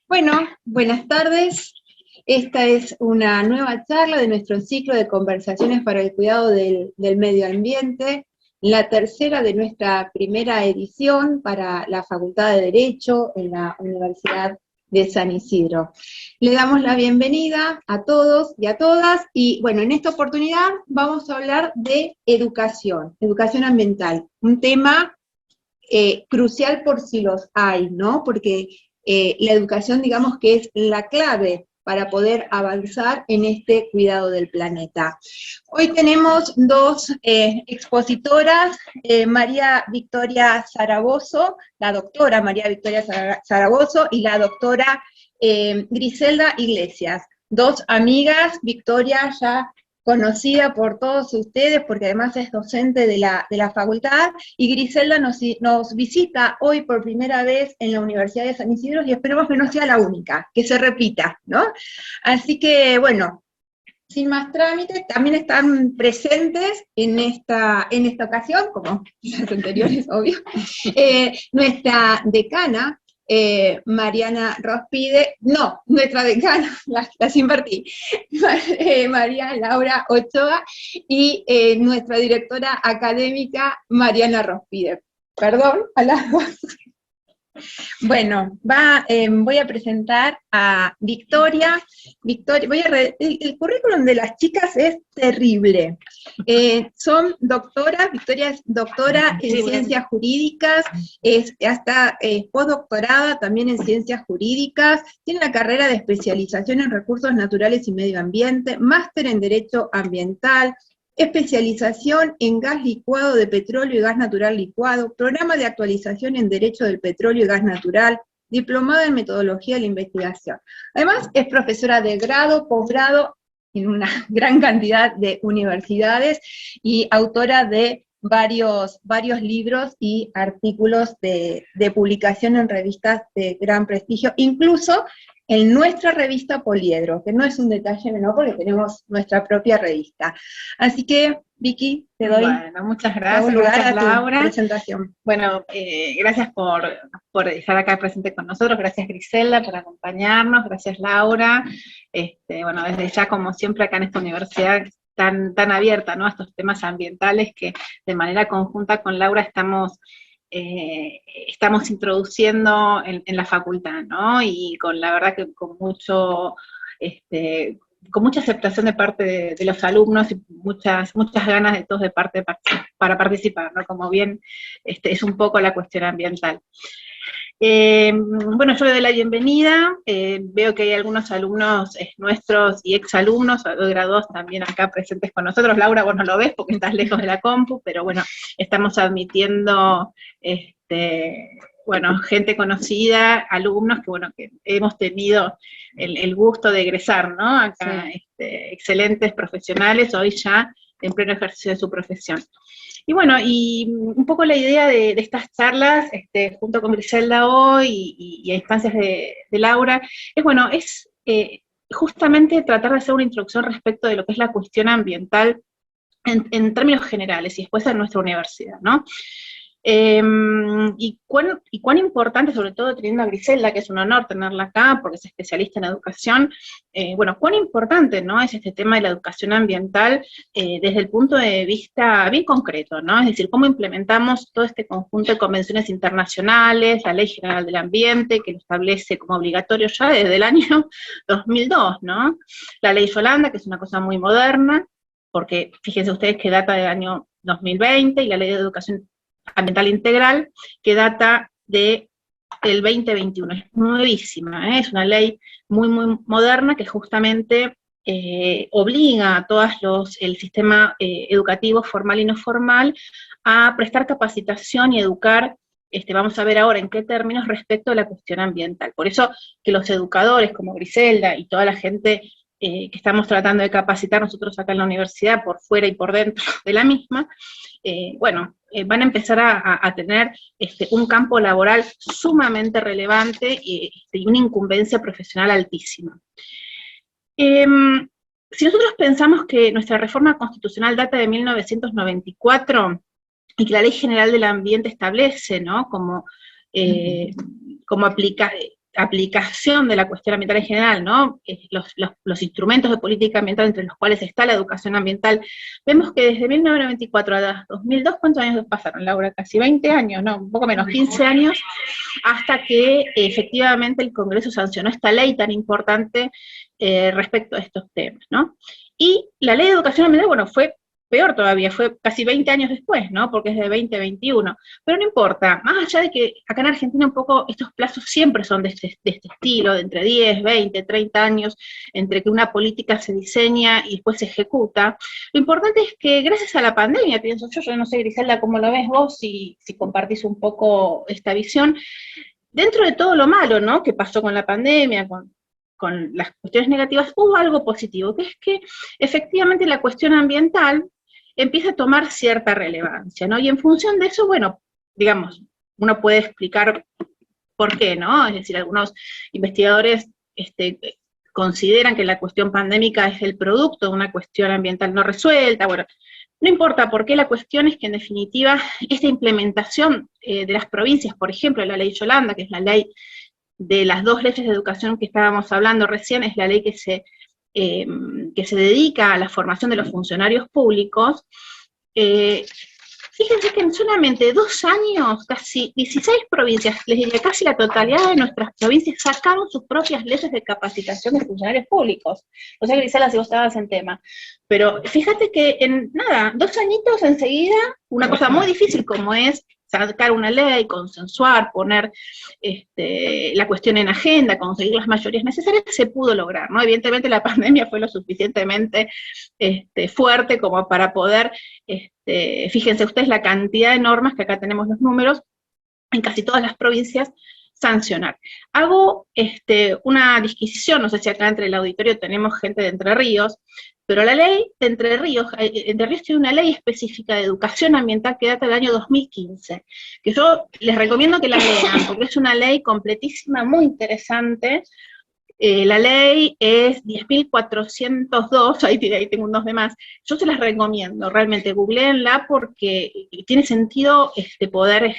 Bueno, buenas tardes. Esta es una nueva charla de nuestro ciclo de conversaciones para el cuidado del medio ambiente, la tercera de nuestra primera edición para la Facultad de Derecho en la Universidad de San Isidro. Le damos la bienvenida a todos y a todas, y bueno, en esta oportunidad vamos a hablar de educación ambiental, un tema crucial por si los hay, ¿no? Porque la educación, digamos que es la clave para poder avanzar en este cuidado del planeta. Hoy tenemos dos expositoras, María Victoria Zaragoza, la doctora María Victoria Zaragoza y la doctora Griselda Iglesias, dos amigas. Victoria ya conocida por todos ustedes, porque además es docente de la facultad, y Griselda nos visita hoy por primera vez en la Universidad de San Isidro, y esperemos que no sea la única, que se repita, ¿no? Así que, bueno, sin más trámites, también están presentes en esta ocasión, como las anteriores, obvio, nuestra decana, Mariana Rospide, no, nuestra decana, las invertí, María Laura Ochoa, y nuestra directora académica, Mariana Rospide. Perdón, a las dos. Bueno, voy a presentar a Victoria. El currículum de las chicas es terrible. Son doctoras, Victoria es doctora en ciencias jurídicas, hasta postdoctorada también en ciencias jurídicas, tiene la carrera de especialización en recursos naturales y medio ambiente, máster en derecho ambiental, especialización en gas licuado de petróleo y gas natural licuado, programa de actualización en Derecho del Petróleo y Gas Natural, diplomada en Metodología de la Investigación. Además, es profesora de grado, posgrado, en una gran cantidad de universidades, y autora de varios libros y artículos de publicación en revistas de gran prestigio, incluso en nuestra revista Poliedro, que no es un detalle menor porque tenemos nuestra propia revista. Así que, Vicky, te doy muchas gracias, lugar a Laura. Tu presentación. Bueno, gracias por estar acá presente con nosotros, gracias Griselda por acompañarnos, gracias Laura. Bueno, desde ya, como siempre, acá en esta universidad tan abierta, ¿no?, a estos temas ambientales, que de manera conjunta con Laura estamos introduciendo en la facultad, ¿no? Y la verdad que con mucha aceptación de parte de los alumnos, y muchas ganas de todos para participar, ¿no? Como bien es un poco la cuestión ambiental. Bueno, yo le doy la bienvenida, veo que hay algunos alumnos nuestros y exalumnos, graduados también acá presentes con nosotros. Laura, vos no lo ves porque estás lejos de la compu, pero bueno, estamos admitiendo gente conocida, alumnos que hemos tenido el gusto de egresar, ¿no? Acá, sí. Excelentes profesionales, hoy ya en pleno ejercicio de su profesión. Y bueno, y un poco la idea de estas charlas, junto con Griselda hoy, y a instancias de Laura, es justamente tratar de hacer una introducción respecto de lo que es la cuestión ambiental en términos generales, y después en nuestra universidad, ¿no? Y cuán importante, sobre todo teniendo a Griselda, que es un honor tenerla acá, porque es especialista en educación, cuán importante, ¿no?, es este tema de la educación ambiental desde el punto de vista bien concreto, ¿no? Es decir, cómo implementamos todo este conjunto de convenciones internacionales, la Ley General del Ambiente, que lo establece como obligatorio ya desde el año 2002, ¿no? La Ley Yolanda, que es una cosa muy moderna, porque fíjense ustedes que data del año 2020, y la Ley de Educación Ambiental Integral, que data del 2021, es nuevísima, es una ley muy moderna que justamente obliga a el sistema educativo formal y no formal a prestar capacitación y educar, vamos a ver ahora en qué términos, respecto a la cuestión ambiental. Por eso que los educadores como Griselda y toda la gente que estamos tratando de capacitar nosotros acá en la universidad, por fuera y por dentro de la misma, van a empezar a tener un campo laboral sumamente relevante y una incumbencia profesional altísima. Si nosotros pensamos que nuestra reforma constitucional data de 1994, y que la Ley General del Ambiente establece, ¿no?, como aplicación de la cuestión ambiental en general, ¿no? Los instrumentos de política ambiental entre los cuales está la educación ambiental, vemos que desde 1994 a 2002, ¿cuántos años pasaron, Laura? Casi 20 años, no, un poco menos, 15 años, hasta que efectivamente el Congreso sancionó esta ley tan importante respecto a estos temas, ¿no? Y la ley de educación ambiental, bueno, fue peor todavía, fue casi 20 años después, ¿no? Porque es de 2021. Pero no importa, más allá de que acá en Argentina un poco estos plazos siempre son de este estilo, de entre 10, 20, 30 años, entre que una política se diseña y después se ejecuta. Lo importante es que gracias a la pandemia, pienso yo no sé, Griselda, cómo lo ves vos, si compartís un poco esta visión, dentro de todo lo malo, ¿no?, que pasó con la pandemia, con las cuestiones negativas, hubo algo positivo, que es que efectivamente la cuestión ambiental empieza a tomar cierta relevancia, ¿no? Y en función de eso, bueno, digamos, uno puede explicar por qué, ¿no? Es decir, algunos investigadores consideran que la cuestión pandémica es el producto de una cuestión ambiental no resuelta, bueno, no importa por qué, la cuestión es que en definitiva esta implementación de las provincias, por ejemplo, la ley Yolanda, que es la ley de las dos leyes de educación que estábamos hablando recién, es la ley que se dedica a la formación de los funcionarios públicos. Fíjense que en solamente 2 años, casi 16 provincias, les diría casi la totalidad de nuestras provincias, sacaron sus propias leyes de capacitación de funcionarios públicos. O sea, Grisela, si vos estabas en tema. Pero fíjate que en nada, 2 añitos enseguida, una cosa muy difícil como es sacar una ley, consensuar, poner la cuestión en agenda, conseguir las mayorías necesarias, se pudo lograr, ¿no? Evidentemente la pandemia fue lo suficientemente fuerte como para poder, fíjense ustedes la cantidad de normas, que acá tenemos los números, en casi todas las provincias, sancionar. Hago una disquisición, no sé si acá entre el auditorio tenemos gente de Entre Ríos, pero la ley de Entre Ríos tiene una ley específica de educación ambiental que data del año 2015, que yo les recomiendo que la lean, porque es una ley completísima, muy interesante. La ley es 10.402, ahí tengo un 2 de más, yo se las recomiendo, realmente, googleenla porque tiene sentido poder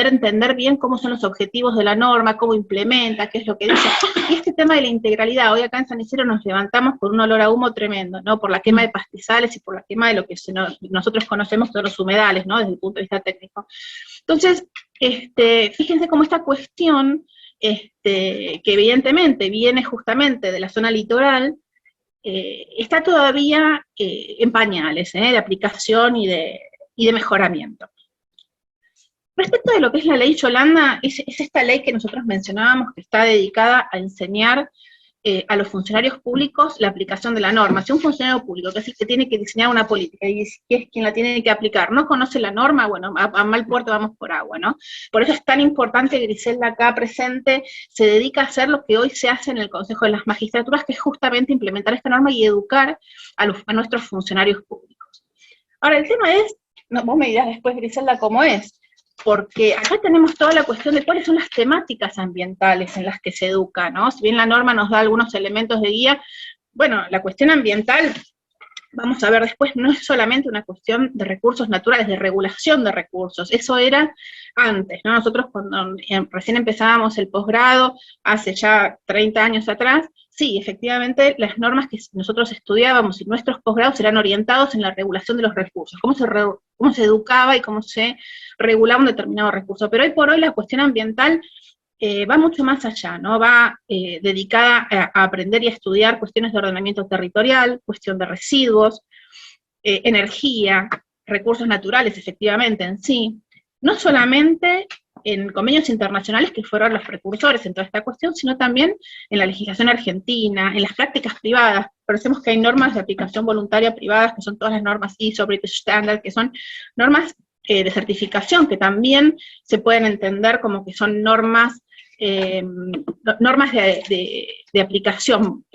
entender bien cómo son los objetivos de la norma, cómo implementa, qué es lo que dice, y este tema de la integralidad, hoy acá en San Isidro nos levantamos con un olor a humo tremendo, ¿no?, por la quema de pastizales y por la quema de lo que nosotros conocemos todos los humedales, ¿no?, desde el punto de vista técnico. Entonces, fíjense cómo esta cuestión, que evidentemente viene justamente de la zona litoral, está todavía en pañales, de aplicación y de mejoramiento. Respecto de lo que es la ley Yolanda, es esta ley que nosotros mencionábamos, que está dedicada a enseñar a los funcionarios públicos la aplicación de la norma. Si un funcionario público, que es el que tiene que diseñar una política, y es quien la tiene que aplicar, no conoce la norma, bueno, a mal puerto vamos por agua, ¿no? Por eso es tan importante, Griselda acá presente, se dedica a hacer lo que hoy se hace en el Consejo de las Magistraturas, que es justamente implementar esta norma y educar a nuestros funcionarios públicos. Ahora, el tema es, vos me dirás después, Griselda, cómo es, porque acá tenemos toda la cuestión de cuáles son las temáticas ambientales en las que se educa, ¿no? Si bien la norma nos da algunos elementos de guía, bueno, la cuestión ambiental, vamos a ver después, no es solamente una cuestión de recursos naturales, de regulación de recursos, eso era antes, ¿no? Nosotros cuando recién empezábamos el posgrado, hace ya 30 años atrás, sí, efectivamente, las normas que nosotros estudiábamos y nuestros posgrados eran orientados en la regulación de los recursos, cómo se educaba y cómo se regulaba un determinado recurso. Pero hoy por hoy la cuestión ambiental va mucho más allá, ¿no? Va dedicada a aprender y a estudiar cuestiones de ordenamiento territorial, cuestión de residuos, energía, recursos naturales, efectivamente, en sí. No solamente en convenios internacionales que fueron los precursores en toda esta cuestión, sino también en la legislación argentina, en las prácticas privadas. Conocemos que hay normas de aplicación voluntaria privadas, que son todas las normas ISO, British Standard, que son normas de certificación, que también se pueden entender como que son normas de aplicación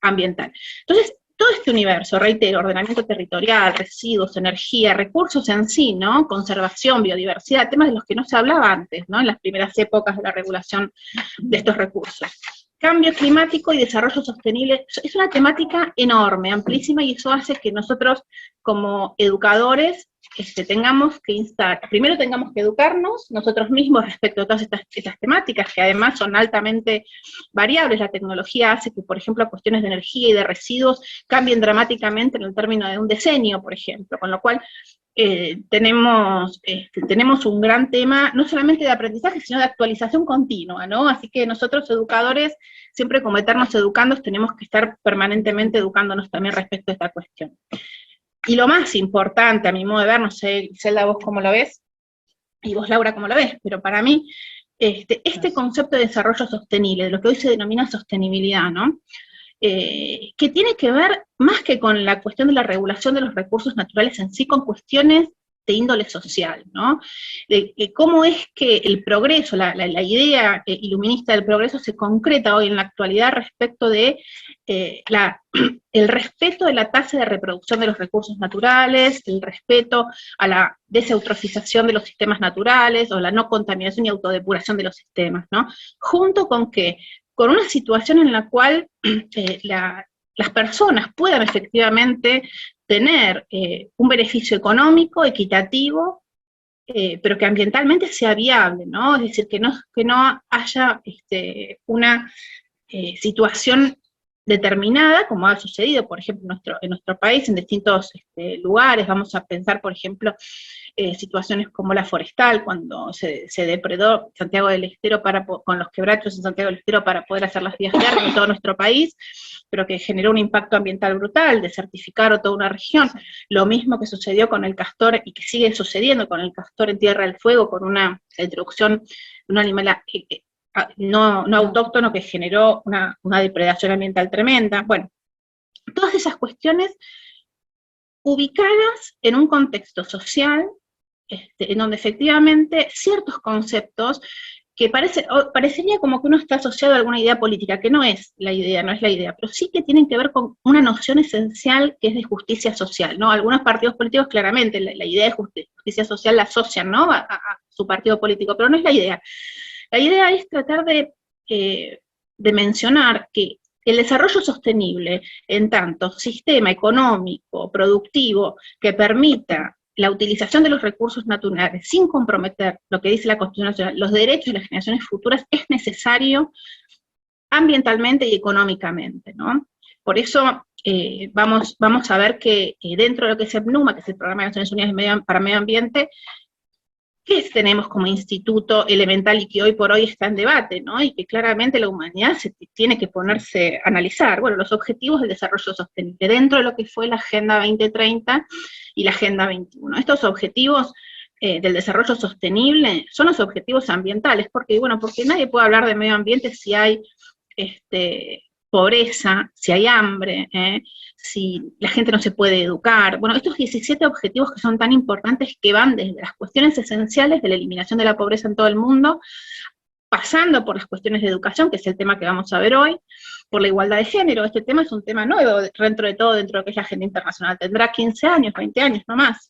ambiental. Entonces, todo este universo, reitero, ordenamiento territorial, residuos, energía, recursos en sí, ¿no? Conservación, biodiversidad, temas de los que no se hablaba antes, ¿no? En las primeras épocas de la regulación de estos recursos. Cambio climático y desarrollo sostenible, es una temática enorme, amplísima, y eso hace que nosotros, como educadores, tengamos que instar, primero tengamos que educarnos nosotros mismos respecto a todas estas temáticas, que además son altamente variables. La tecnología hace que, por ejemplo, cuestiones de energía y de residuos cambien dramáticamente en el término de un decenio, por ejemplo, con lo cual tenemos un gran tema, no solamente de aprendizaje, sino de actualización continua, ¿no? Así que nosotros, educadores, siempre como eternos educandos, tenemos que estar permanentemente educándonos también respecto a esta cuestión. Y lo más importante, a mi modo de ver, no sé, Griselda, vos cómo lo ves, y vos, Laura, cómo lo ves, pero para mí, este concepto de desarrollo sostenible, de lo que hoy se denomina sostenibilidad, ¿no? Que tiene que ver más que con la cuestión de la regulación de los recursos naturales en sí, con cuestiones de índole social, ¿no? De cómo es que el progreso, la idea iluminista del progreso se concreta hoy en la actualidad respecto de el respeto de la tasa de reproducción de los recursos naturales, el respeto a la deseutrofización de los sistemas naturales, o la no contaminación y autodepuración de los sistemas, ¿no? Junto con que con una situación en la cual las personas puedan efectivamente tener un beneficio económico, equitativo, pero que ambientalmente sea viable, ¿no? Es decir, que no haya una situación determinada, como ha sucedido, por ejemplo, en nuestro país, en distintos lugares. Vamos a pensar, por ejemplo, situaciones como la forestal, cuando se depredó Santiago del Estero con los quebrachos en Santiago del Estero para poder hacer las vías férreas en todo nuestro país, pero que generó un impacto ambiental brutal, desertificaron toda una región. Lo mismo que sucedió con el castor, y que sigue sucediendo con el castor en Tierra del Fuego, con la introducción de un animal no autóctono que generó una depredación ambiental tremenda. Bueno, todas esas cuestiones ubicadas en un contexto social, en donde efectivamente ciertos conceptos que parecería como que uno está asociado a alguna idea política, que no es la idea, pero sí que tienen que ver con una noción esencial que es de justicia social, ¿no? Algunos partidos políticos claramente la idea de justicia social la asocian, ¿no?, a su partido político, pero no es la idea. La idea es tratar de mencionar que el desarrollo sostenible, en tanto sistema económico, productivo, que permita la utilización de los recursos naturales sin comprometer, lo que dice la Constitución Nacional, los derechos de las generaciones futuras, es necesario ambientalmente y económicamente, ¿no? Por eso vamos a ver que dentro de lo que es el PNUMA, que es el Programa de Naciones Unidas para Medio Ambiente, ¿qué tenemos como instituto elemental y que hoy por hoy está en debate, ¿no? Y que claramente la humanidad tiene que ponerse a analizar? Bueno, los objetivos del desarrollo sostenible, dentro de lo que fue la Agenda 2030 y la Agenda 21. Estos objetivos del desarrollo sostenible son los objetivos ambientales, porque nadie puede hablar de medio ambiente si hay pobreza, si hay hambre, si la gente no se puede educar. Bueno, estos 17 objetivos que son tan importantes, que van desde las cuestiones esenciales de la eliminación de la pobreza en todo el mundo, pasando por las cuestiones de educación, que es el tema que vamos a ver hoy, por la igualdad de género. Este tema es un tema nuevo dentro de todo, dentro de lo que es la agenda internacional. Tendrá 15 años, 20 años, no más.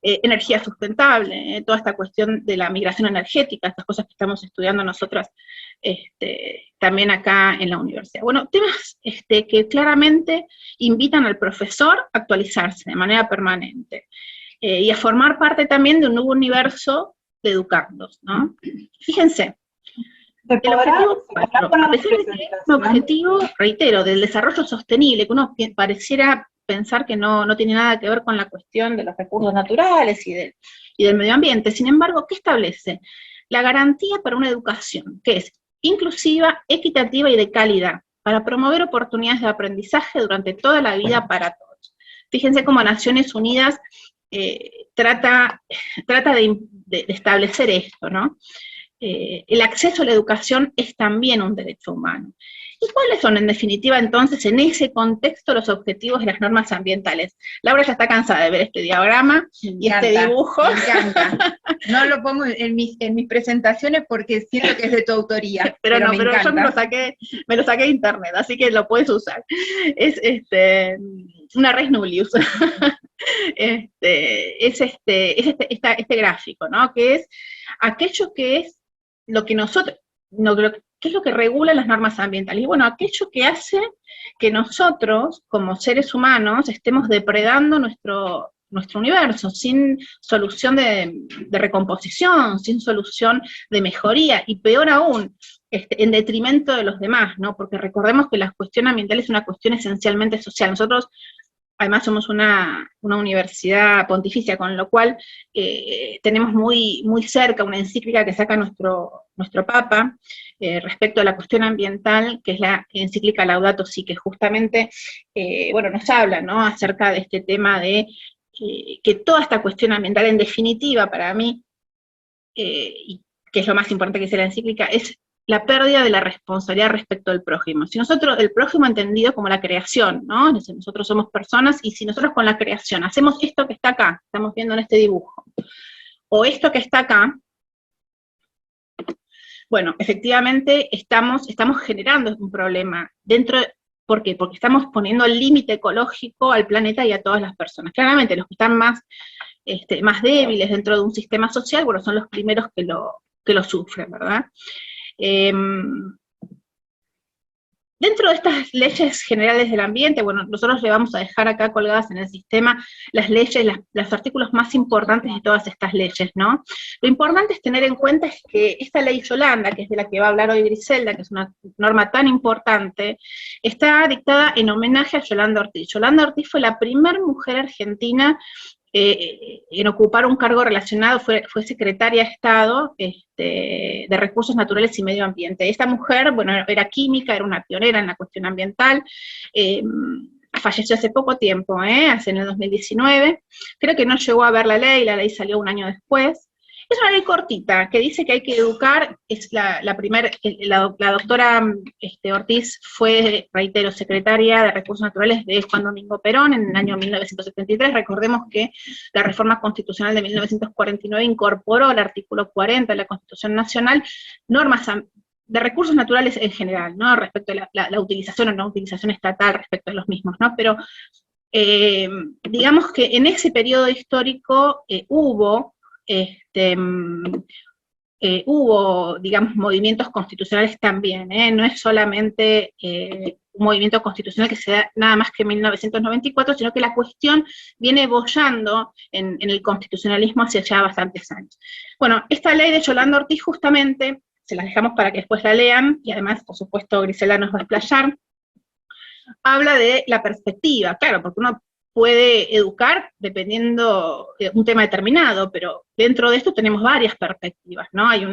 Energía sustentable, toda esta cuestión de la migración energética, estas cosas que estamos estudiando nosotras también acá en la universidad. Bueno, temas que claramente invitan al profesor a actualizarse de manera permanente y a formar parte también de un nuevo universo de educandos, ¿no? Fíjense, el objetivo 4, a pesar de que es un objetivo, reitero, del desarrollo sostenible, que uno pareciera pensar que no tiene nada que ver con la cuestión de los recursos naturales y del medio ambiente. Sin embargo, ¿qué establece? La garantía para una educación que es inclusiva, equitativa y de calidad, para promover oportunidades de aprendizaje durante toda la vida para todos. Fíjense cómo Naciones Unidas trata de establecer esto, ¿no? El acceso a la educación es también un derecho humano. ¿Y cuáles son, en definitiva, entonces, en ese contexto, los objetivos de las normas ambientales? Laura ya está cansada de ver este diagrama y este dibujo. Me encanta. No lo pongo en mis presentaciones porque siento que es de tu autoría. pero yo me lo saqué de internet, así que lo puedes usar. Es una res nullius. Es este gráfico, ¿no? Que es aquello que es lo que nosotros, ¿qué es lo que regula las normas ambientales? Y bueno, aquello que hace que nosotros, como seres humanos, estemos depredando nuestro nuestro universo, sin solución de recomposición, sin solución de mejoría, y peor aún, en detrimento de los demás, ¿no? Porque recordemos que la cuestión ambiental es una cuestión esencialmente social. Nosotros, además, somos una universidad pontificia, con lo cual tenemos muy, muy cerca una encíclica que saca nuestro Papa respecto a la cuestión ambiental, que es la encíclica Laudato Si, que justamente, bueno, nos habla, ¿no?, acerca de este tema de que toda esta cuestión ambiental, en definitiva, para mí, y que es lo más importante que dice la encíclica, es la pérdida de la responsabilidad respecto del prójimo. Si nosotros, el prójimo entendido como la creación, ¿no? Nosotros somos personas, y si nosotros con la creación hacemos esto que está acá, estamos viendo en este dibujo, o esto que está acá, bueno, efectivamente estamos generando un problema dentro de, ¿por qué? Porque estamos poniendo el límite ecológico al planeta y a todas las personas. Claramente los que están más débiles dentro de un sistema social, bueno, son los primeros que lo sufren, ¿verdad? Dentro de estas leyes generales del ambiente, bueno, nosotros le vamos a dejar acá colgadas en el sistema las leyes, los artículos más importantes de todas estas leyes, ¿no? Lo importante es tener en cuenta es que esta ley Yolanda, que es de la que va a hablar hoy Griselda, que es una norma tan importante, está dictada en homenaje a Yolanda Ortiz. Yolanda Ortiz fue la primera mujer argentina en ocupar un cargo relacionado, fue secretaria de Estado de Recursos Naturales y Medio Ambiente. Esta mujer, bueno, era química, era una pionera en la cuestión ambiental, falleció hace poco tiempo, hace en el 2019, creo que no llegó a ver la ley salió un año después. Es una ley cortita, que dice que hay que educar, es la doctora Ortiz fue, reitero, secretaria de Recursos Naturales de Juan Domingo Perón en el año 1973, recordemos que la reforma constitucional de 1949 incorporó al artículo 40 de la Constitución Nacional normas de recursos naturales en general, ¿no?, respecto a la utilización o no utilización estatal respecto a los mismos, ¿no?, pero digamos que en ese periodo histórico hubo, digamos, movimientos constitucionales también, no es solamente un movimiento constitucional que se da nada más que en 1994, sino que la cuestión viene boyando en el constitucionalismo hacia ya bastantes años. Bueno, esta ley de Yolanda Ortiz justamente, se las dejamos para que después la lean, y además, por supuesto, Griselda nos va a explayar, habla de la perspectiva, claro, porque uno puede educar dependiendo de un tema determinado, pero dentro de esto tenemos varias perspectivas, ¿no? Hay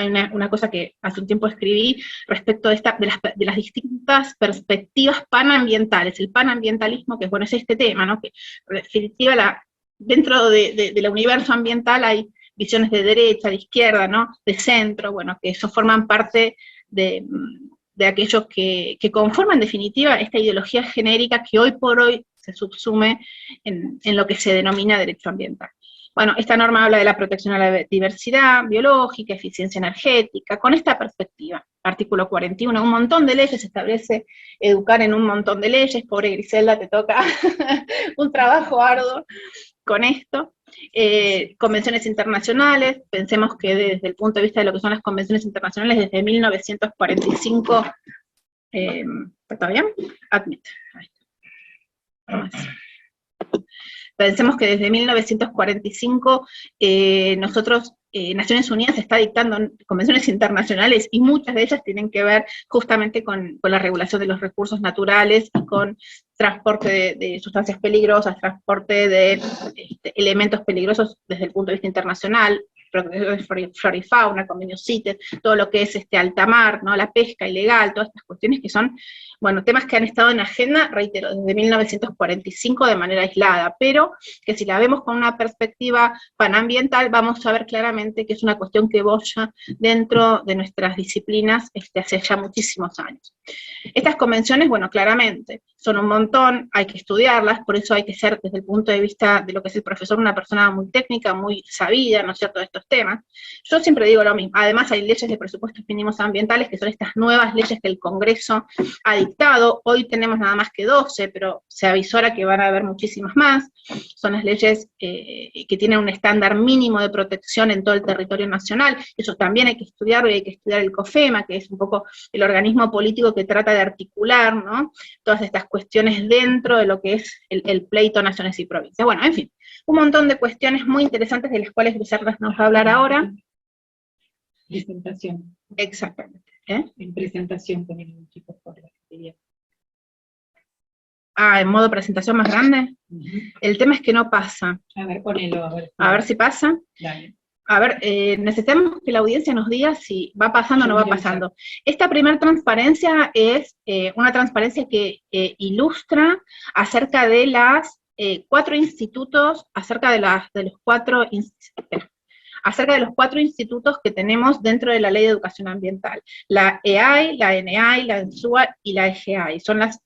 una cosa que hace un tiempo escribí respecto de las distintas perspectivas panambientales. El panambientalismo, que bueno, es este tema, ¿no?, que en definitiva dentro del universo ambiental hay visiones de derecha, de izquierda, ¿no?, de centro, bueno, que eso forman parte de aquellos que conforman en definitiva esta ideología genérica que hoy por hoy se subsume en lo que se denomina derecho ambiental. Bueno, esta norma habla de la protección a la diversidad biológica, eficiencia energética, con esta perspectiva. Artículo 41, un montón de leyes, establece educar en un montón de leyes. Pobre Griselda, te toca un trabajo arduo con esto. Convenciones internacionales, pensemos que desde el punto de vista de lo que son las convenciones internacionales, desde 1945, ¿está bien? Admit. Pensemos que desde 1945 Naciones Unidas está dictando convenciones internacionales, y muchas de ellas tienen que ver justamente con la regulación de los recursos naturales y con transporte de sustancias peligrosas, transporte de elementos peligrosos desde el punto de vista internacional, flora y fauna, convenio CITES, todo lo que es alta mar, ¿no?, la pesca ilegal, todas estas cuestiones que son, bueno, temas que han estado en agenda, reitero, desde 1945 de manera aislada, pero que si la vemos con una perspectiva panambiental, vamos a ver claramente que es una cuestión que boya dentro de nuestras disciplinas hace ya muchísimos años. Estas convenciones, bueno, claramente, son un montón, hay que estudiarlas, por eso hay que ser, desde el punto de vista de lo que es el profesor, una persona muy técnica, muy sabida, ¿no es cierto?, de estos temas. Yo siempre digo lo mismo, además hay leyes de presupuestos mínimos ambientales, que son estas nuevas leyes que el Congreso ha dictado, hoy tenemos nada más que 12, pero se avisora que van a haber muchísimas más. Son las leyes que tienen un estándar mínimo de protección en todo el territorio nacional, eso también hay que estudiarlo, y hay que estudiar el COFEMA, que es un poco el organismo político que trata de articular, ¿no?, todas estas cuestiones dentro de lo que es el pleito naciones y provincias. Bueno, en fin, un montón de cuestiones muy interesantes de las cuales Griselda nos va a hablar ahora. Presentación. Exactamente. En presentación ponen un chico por la actividad. En modo presentación más grande. El tema es que no pasa. A ver, ponelo. A ver si pasa. Dale. A ver, necesitamos que la audiencia nos diga si va pasando o no va pasando. Esta primera transparencia es una transparencia que ilustra acerca de las 4 institutos, acerca de los 4 institutos que tenemos dentro de la Ley de Educación Ambiental. La EAI, la NEAI, la ENSUA y la EGAI. Son los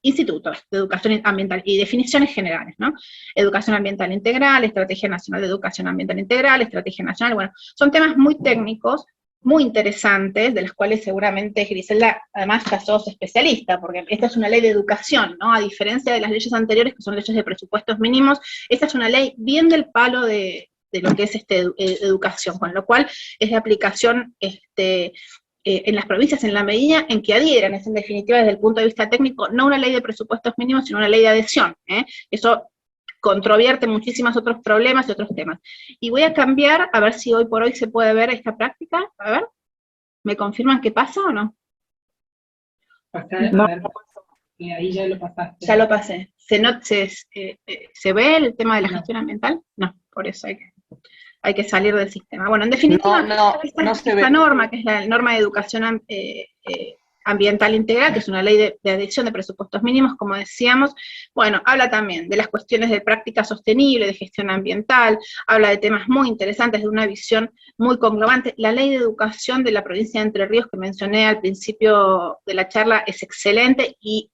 institutos de educación ambiental y definiciones generales, ¿no? Educación ambiental integral, Estrategia Nacional de Educación Ambiental Integral, Estrategia Nacional, bueno, son temas muy técnicos, muy interesantes, de los cuales seguramente Griselda además ya sos especialista, porque esta es una ley de educación, ¿no? A diferencia de las leyes anteriores, que son leyes de presupuestos mínimos, esta es una ley bien del palo de lo que es educación, con lo cual es de aplicación en las provincias en la medida en que adhieran, es en definitiva desde el punto de vista técnico, no una ley de presupuestos mínimos, sino una ley de adhesión. Eso controvierte muchísimos otros problemas y otros temas. Y voy a cambiar, a ver si hoy por hoy se puede ver esta práctica, a ver, ¿me confirman que pasa o no? Pasar, No. A ver, ahí ya lo pasaste. Ya lo pasé. ¿Se ve el tema de la gestión ambiental? No, por eso hay que salir del sistema. Bueno, en definitiva, esta norma, que es la norma de educación ambiental integral, que es una ley de adhesión de presupuestos mínimos, como decíamos, bueno, habla también de las cuestiones de práctica sostenible, de gestión ambiental, habla de temas muy interesantes, de una visión muy conglobante. La ley de educación de la provincia de Entre Ríos, que mencioné al principio de la charla, es excelente, y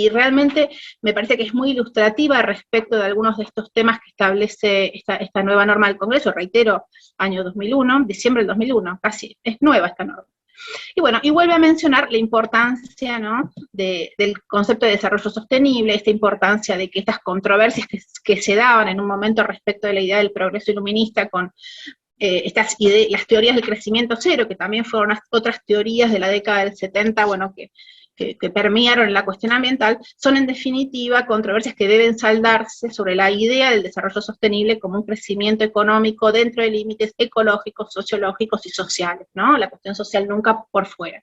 realmente me parece que es muy ilustrativa respecto de algunos de estos temas que establece esta nueva norma del Congreso, reitero, año 2001, diciembre del 2001, casi, es nueva esta norma. Y bueno, y vuelve a mencionar la importancia, ¿no?, del concepto de desarrollo sostenible, esta importancia de que estas controversias que se daban en un momento respecto de la idea del progreso iluminista con las teorías del crecimiento cero, que también fueron otras teorías de la década del 70, bueno, que permearon en la cuestión ambiental, son en definitiva controversias que deben saldarse sobre la idea del desarrollo sostenible como un crecimiento económico dentro de límites ecológicos, sociológicos y sociales, ¿no? La cuestión social nunca por fuera.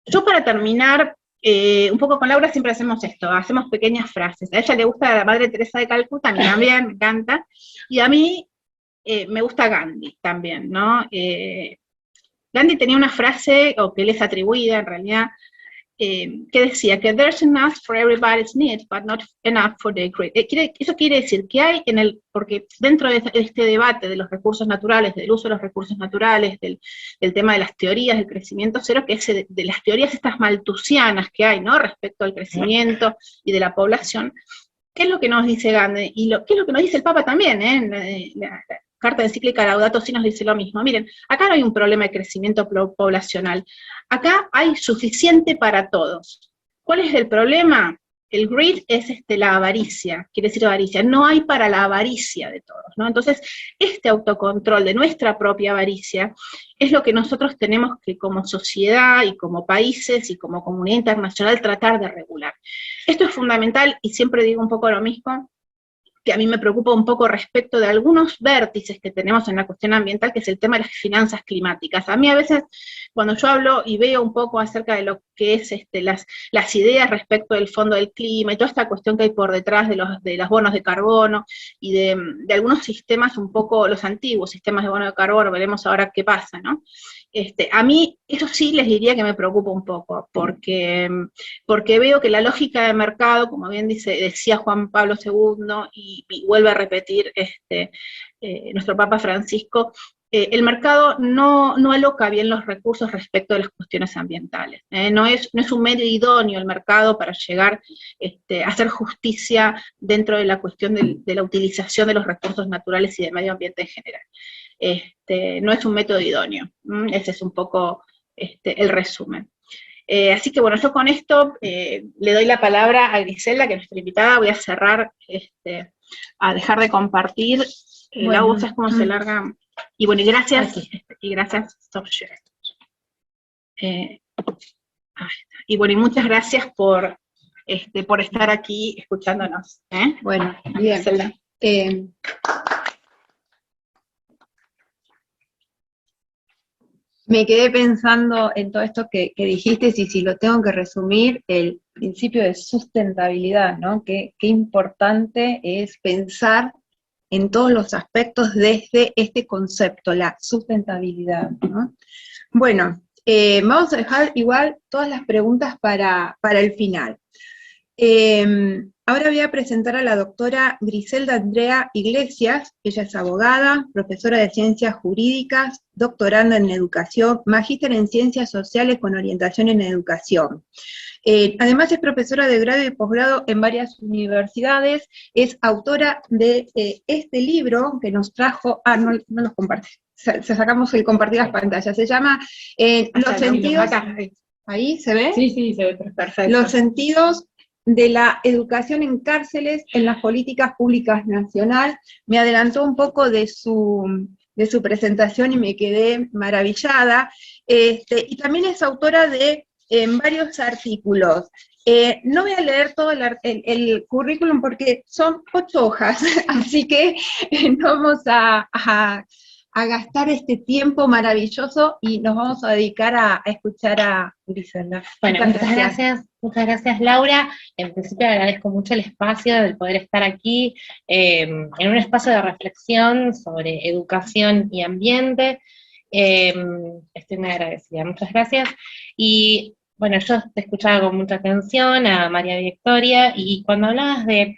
Yo, para terminar, un poco con Laura siempre hacemos esto, hacemos pequeñas frases. A ella le gusta la Madre Teresa de Calcuta, a mí también, me encanta, y a mí me gusta Gandhi también, ¿no? Gandhi tenía una frase, o que le es atribuida en realidad, que decía que there's enough for everybody's needs, but not enough for the great. Eso quiere decir que hay porque dentro de este debate de los recursos naturales, del uso de los recursos naturales, del tema de las teorías del crecimiento cero, que es de las teorías estas malthusianas que hay, ¿no?, respecto al crecimiento y de la población, ¿qué es lo que nos dice Gandhi? Y qué es lo que nos dice el Papa también, la carta encíclica Laudato Si nos dice lo mismo. Miren, acá no hay un problema de crecimiento poblacional, acá hay suficiente para todos. ¿Cuál es el problema? El greed es la avaricia, quiere decir avaricia, no hay para la avaricia de todos, ¿no? Entonces, este autocontrol de nuestra propia avaricia es lo que nosotros tenemos que, como sociedad y como países y como comunidad internacional, tratar de regular. Esto es fundamental, y siempre digo un poco lo mismo, que a mí me preocupa un poco respecto de algunos vértices que tenemos en la cuestión ambiental, que es el tema de las finanzas climáticas. A mí a veces, cuando yo hablo y veo un poco acerca de lo que es las ideas respecto del fondo del clima y toda esta cuestión que hay por detrás de los bonos de carbono y de algunos sistemas un poco, los antiguos sistemas de bono de carbono, veremos ahora qué pasa, ¿no? A mí eso sí les diría que me preocupa un poco, porque veo que la lógica de mercado, como bien decía Juan Pablo II, y vuelve a repetir nuestro Papa Francisco, el mercado no aloca bien los recursos respecto de las cuestiones ambientales. No es un medio idóneo el mercado para llegar a hacer justicia dentro de la cuestión de la utilización de los recursos naturales y del medio ambiente en general. No es un método idóneo. Ese es un poco el resumen. Así que bueno, yo con esto le doy la palabra a Griselda, que es nuestra invitada. Voy a cerrar, a dejar de compartir. Bueno. La voz es como se larga. Y bueno, y gracias, stop share. Y bueno, y muchas gracias por por estar aquí escuchándonos. Bueno, bien. Griselda. Me quedé pensando en todo esto que dijiste, y si lo tengo que resumir, el principio de sustentabilidad, ¿no? Qué importante es pensar en todos los aspectos desde este concepto, la sustentabilidad, ¿no? Bueno, vamos a dejar igual todas las preguntas para el final. Ahora voy a presentar a la doctora Griselda Andrea Iglesias. Ella es abogada, profesora de Ciencias Jurídicas, doctoranda en Educación, magíster en Ciencias Sociales con orientación en Educación. Además es profesora de grado y posgrado en varias universidades, es autora de este libro que nos trajo, no los comparte, sacamos el compartir las pantallas, se llama Los sentidos, ahí se ve, Sí, se ve perfecto. Los sentidos de la educación en cárceles en las políticas públicas nacional. Me adelantó un poco de su presentación y me quedé maravillada, y también es autora de varios artículos. No voy a leer todo el currículum porque son 8 hojas, así que no vamos a gastar este tiempo maravilloso y nos vamos a dedicar a escuchar a Griselda. Bueno, muchas gracias Laura. En principio agradezco mucho el espacio del poder estar aquí en un espacio de reflexión sobre educación y ambiente. Estoy muy agradecida, muchas gracias. Y bueno, yo te escuchaba con mucha atención a María Victoria, y cuando hablabas de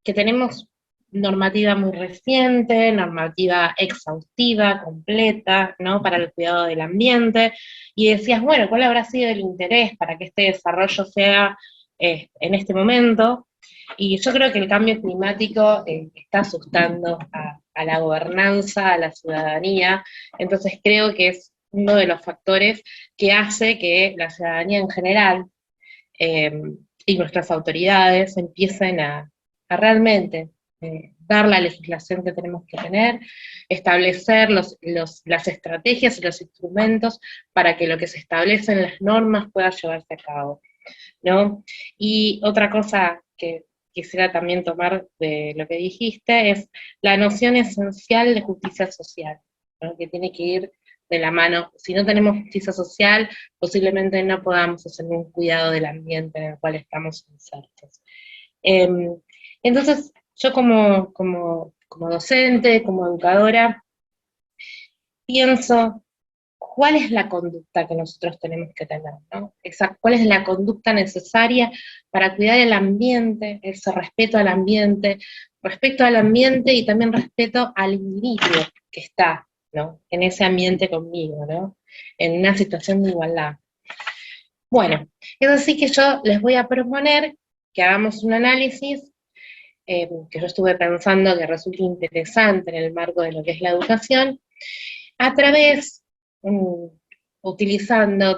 que tenemos normativa muy reciente, normativa exhaustiva, completa, ¿no?, para el cuidado del ambiente, y decías, bueno, ¿cuál habrá sido el interés para que este desarrollo sea en este momento? Y yo creo que el cambio climático está asustando a la gobernanza, a la ciudadanía, entonces creo que es uno de los factores que hace que la ciudadanía en general y nuestras autoridades empiecen a realmente dar la legislación que tenemos que tener, establecer las estrategias y los instrumentos para que lo que se establece en las normas pueda llevarse a cabo, ¿no? Y otra cosa que quisiera también tomar de lo que dijiste es la noción esencial de justicia social, ¿no?, que tiene que ir de la mano. Si no tenemos justicia social, posiblemente no podamos hacer un cuidado del ambiente en el cual estamos insertos. Entonces, yo como docente, como educadora, pienso cuál es la conducta que nosotros tenemos que tener, ¿no? Cuál es la conducta necesaria para cuidar el ambiente, ese respeto al ambiente y también respeto al individuo que está, ¿no?, en ese ambiente conmigo, ¿no?, en una situación de igualdad. Bueno, es así que yo les voy a proponer que hagamos un análisis que yo estuve pensando que resulta interesante en el marco de lo que es la educación, a través,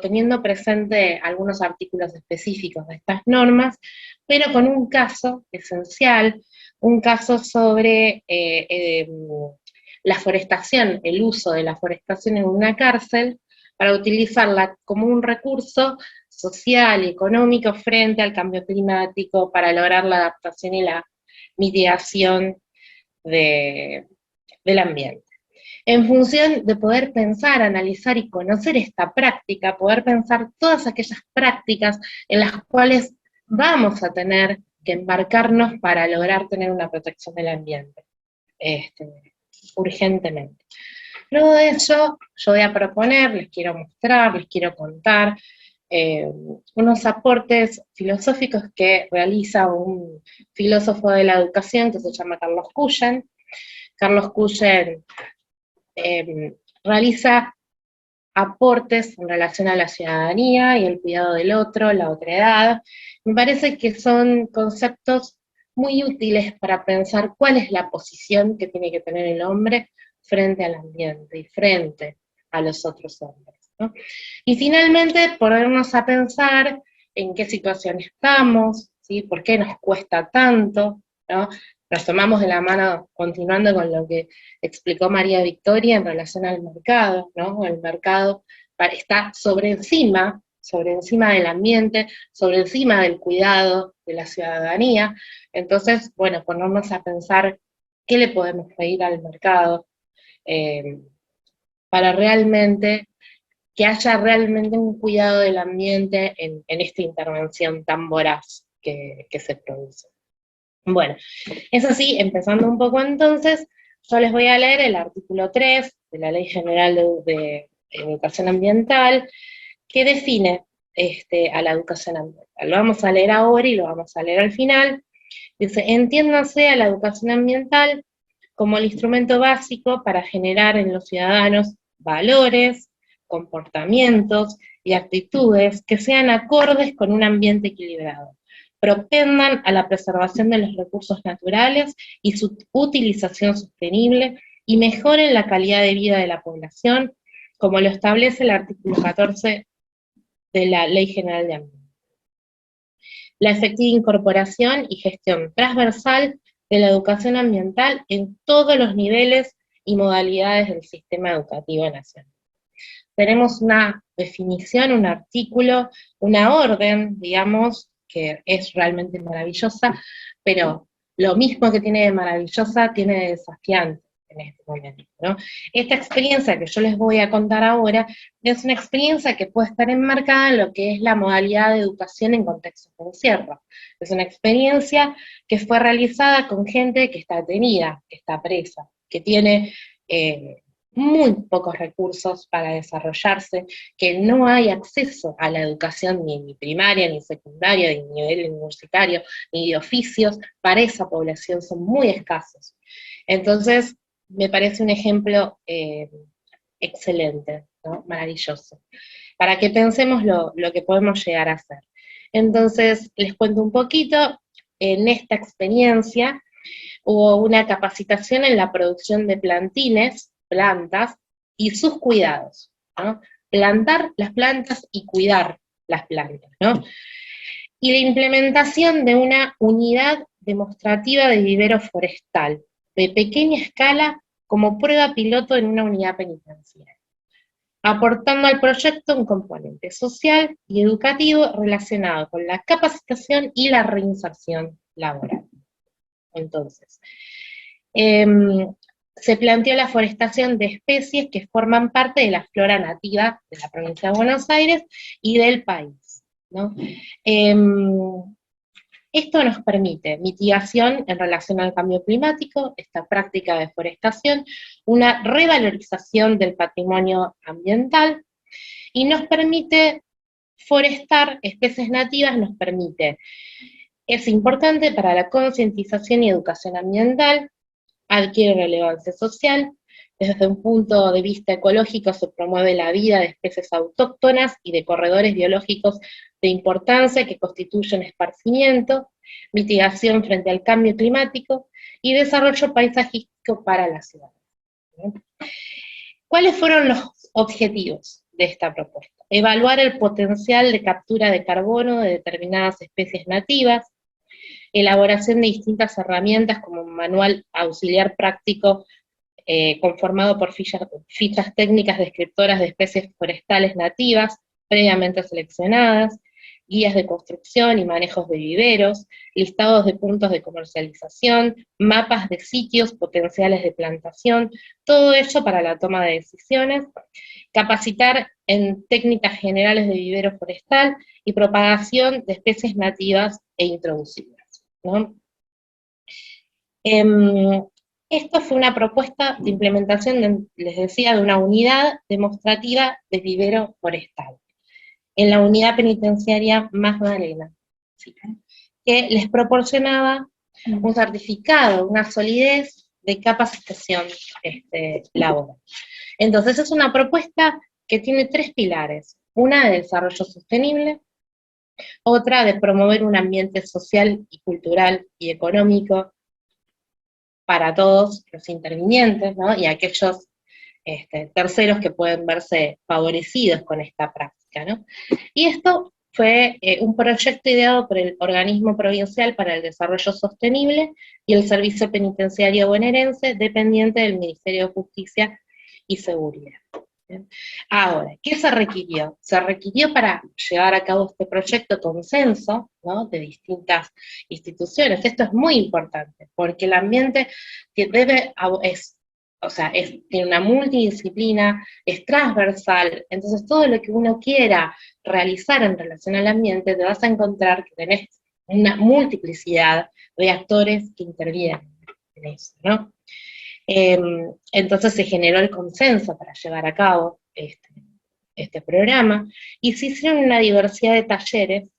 teniendo presente algunos artículos específicos de estas normas, pero con un caso esencial, un caso sobre la forestación, el uso de la forestación en una cárcel, para utilizarla como un recurso social y económico frente al cambio climático, para lograr la adaptación y la mitigación del ambiente. En función de poder pensar, analizar y conocer esta práctica, poder pensar todas aquellas prácticas en las cuales vamos a tener que embarcarnos para lograr tener una protección del ambiente, urgentemente. Luego de eso, yo voy a proponer, les quiero mostrar, les quiero contar unos aportes filosóficos que realiza un filósofo de la educación que se llama Carlos Cullen. Carlos Cullen realiza aportes en relación a la ciudadanía y el cuidado del otro, la otredad. Me parece que son conceptos muy útiles para pensar cuál es la posición que tiene que tener el hombre frente al ambiente y frente a los otros hombres, ¿no? Y finalmente, ponernos a pensar en qué situación estamos, ¿sí?, por qué nos cuesta tanto, ¿no? Nos tomamos de la mano, continuando con lo que explicó María Victoria en relación al mercado, ¿no? El mercado está sobre encima sobre encima del ambiente, sobre encima del cuidado de la ciudadanía. Entonces, bueno, ponernos a pensar qué le podemos pedir al mercado para realmente que haya realmente un cuidado del ambiente en esta intervención tan voraz que se produce. Bueno, es así, empezando un poco entonces, yo les voy a leer el artículo 3 de la Ley General de Educación Ambiental, que define a la educación ambiental. Lo vamos a leer ahora y lo vamos a leer al final. Dice, entiéndase a la educación ambiental como el instrumento básico para generar en los ciudadanos valores, comportamientos y actitudes que sean acordes con un ambiente equilibrado, propendan a la preservación de los recursos naturales y su utilización sostenible, y mejoren la calidad de vida de la población, como lo establece el artículo 14 de la Ley General de Ambiente. La efectiva incorporación y gestión transversal de la educación ambiental en todos los niveles y modalidades del sistema educativo nacional. Tenemos una definición, un artículo, una orden, digamos, que es realmente maravillosa, pero lo mismo que tiene de maravillosa, tiene de desafiante en este momento, ¿no? Esta experiencia que yo les voy a contar ahora es una experiencia que puede estar enmarcada en lo que es la modalidad de educación en contextos de encierro. Es una experiencia que fue realizada con gente que está detenida, que está presa, que tiene muy pocos recursos para desarrollarse, que no hay acceso a la educación ni primaria, ni secundaria, ni nivel universitario, ni de oficios, para esa población son muy escasos. Entonces, me parece un ejemplo excelente, ¿no? Maravilloso, para que pensemos lo que podemos llegar a hacer. Entonces, les cuento un poquito, en esta experiencia hubo una capacitación en la producción de plantines, plantas, y sus cuidados, ¿no? Plantar las plantas y cuidar las plantas, ¿no? Y de implementación de una unidad demostrativa de vivero forestal, de pequeña escala, como prueba piloto en una unidad penitenciaria, aportando al proyecto un componente social y educativo relacionado con la capacitación y la reinserción laboral. Entonces, se planteó la forestación de especies que forman parte de la flora nativa de la provincia de Buenos Aires y del país, ¿no? Esto nos permite mitigación en relación al cambio climático, esta práctica de forestación, una revalorización del patrimonio ambiental, y nos permite forestar especies nativas, es importante para la concientización y educación ambiental, adquiere relevancia social, desde un punto de vista ecológico se promueve la vida de especies autóctonas y de corredores biológicos de importancia que constituyen esparcimiento, mitigación frente al cambio climático y desarrollo paisajístico para la ciudad. ¿Cuáles fueron los objetivos de esta propuesta? Evaluar el potencial de captura de carbono de determinadas especies nativas, elaboración de distintas herramientas como un manual auxiliar práctico conformado por fichas técnicas descriptoras de especies forestales nativas previamente seleccionadas, guías de construcción y manejos de viveros, listados de puntos de comercialización, mapas de sitios potenciales de plantación, todo ello para la toma de decisiones, capacitar en técnicas generales de vivero forestal y propagación de especies nativas e introducidas, ¿no? Esto fue una propuesta de implementación, les decía, de una unidad demostrativa de vivero forestal, en la unidad penitenciaria Magdalena, ¿sí? Que les proporcionaba un certificado, una solidez de capacitación laboral. Entonces es una propuesta que tiene 3 pilares, una de desarrollo sostenible, otra de promover un ambiente social y cultural y económico para todos los intervinientes, ¿no? Y aquellos terceros que pueden verse favorecidos con esta práctica, ¿no? Y esto fue un proyecto ideado por el Organismo Provincial para el Desarrollo Sostenible y el Servicio Penitenciario Bonaerense, dependiente del Ministerio de Justicia y Seguridad. Bien. Ahora, ¿qué se requirió? Se requirió para llevar a cabo este proyecto consenso, ¿no?, de distintas instituciones. Esto es muy importante, porque el ambiente tiene una multidisciplina, es transversal, entonces todo lo que uno quiera realizar en relación al ambiente, te vas a encontrar que tenés una multiplicidad de actores que intervienen en eso, ¿no? Entonces se generó el consenso para llevar a cabo este programa, y se hicieron una diversidad de talleres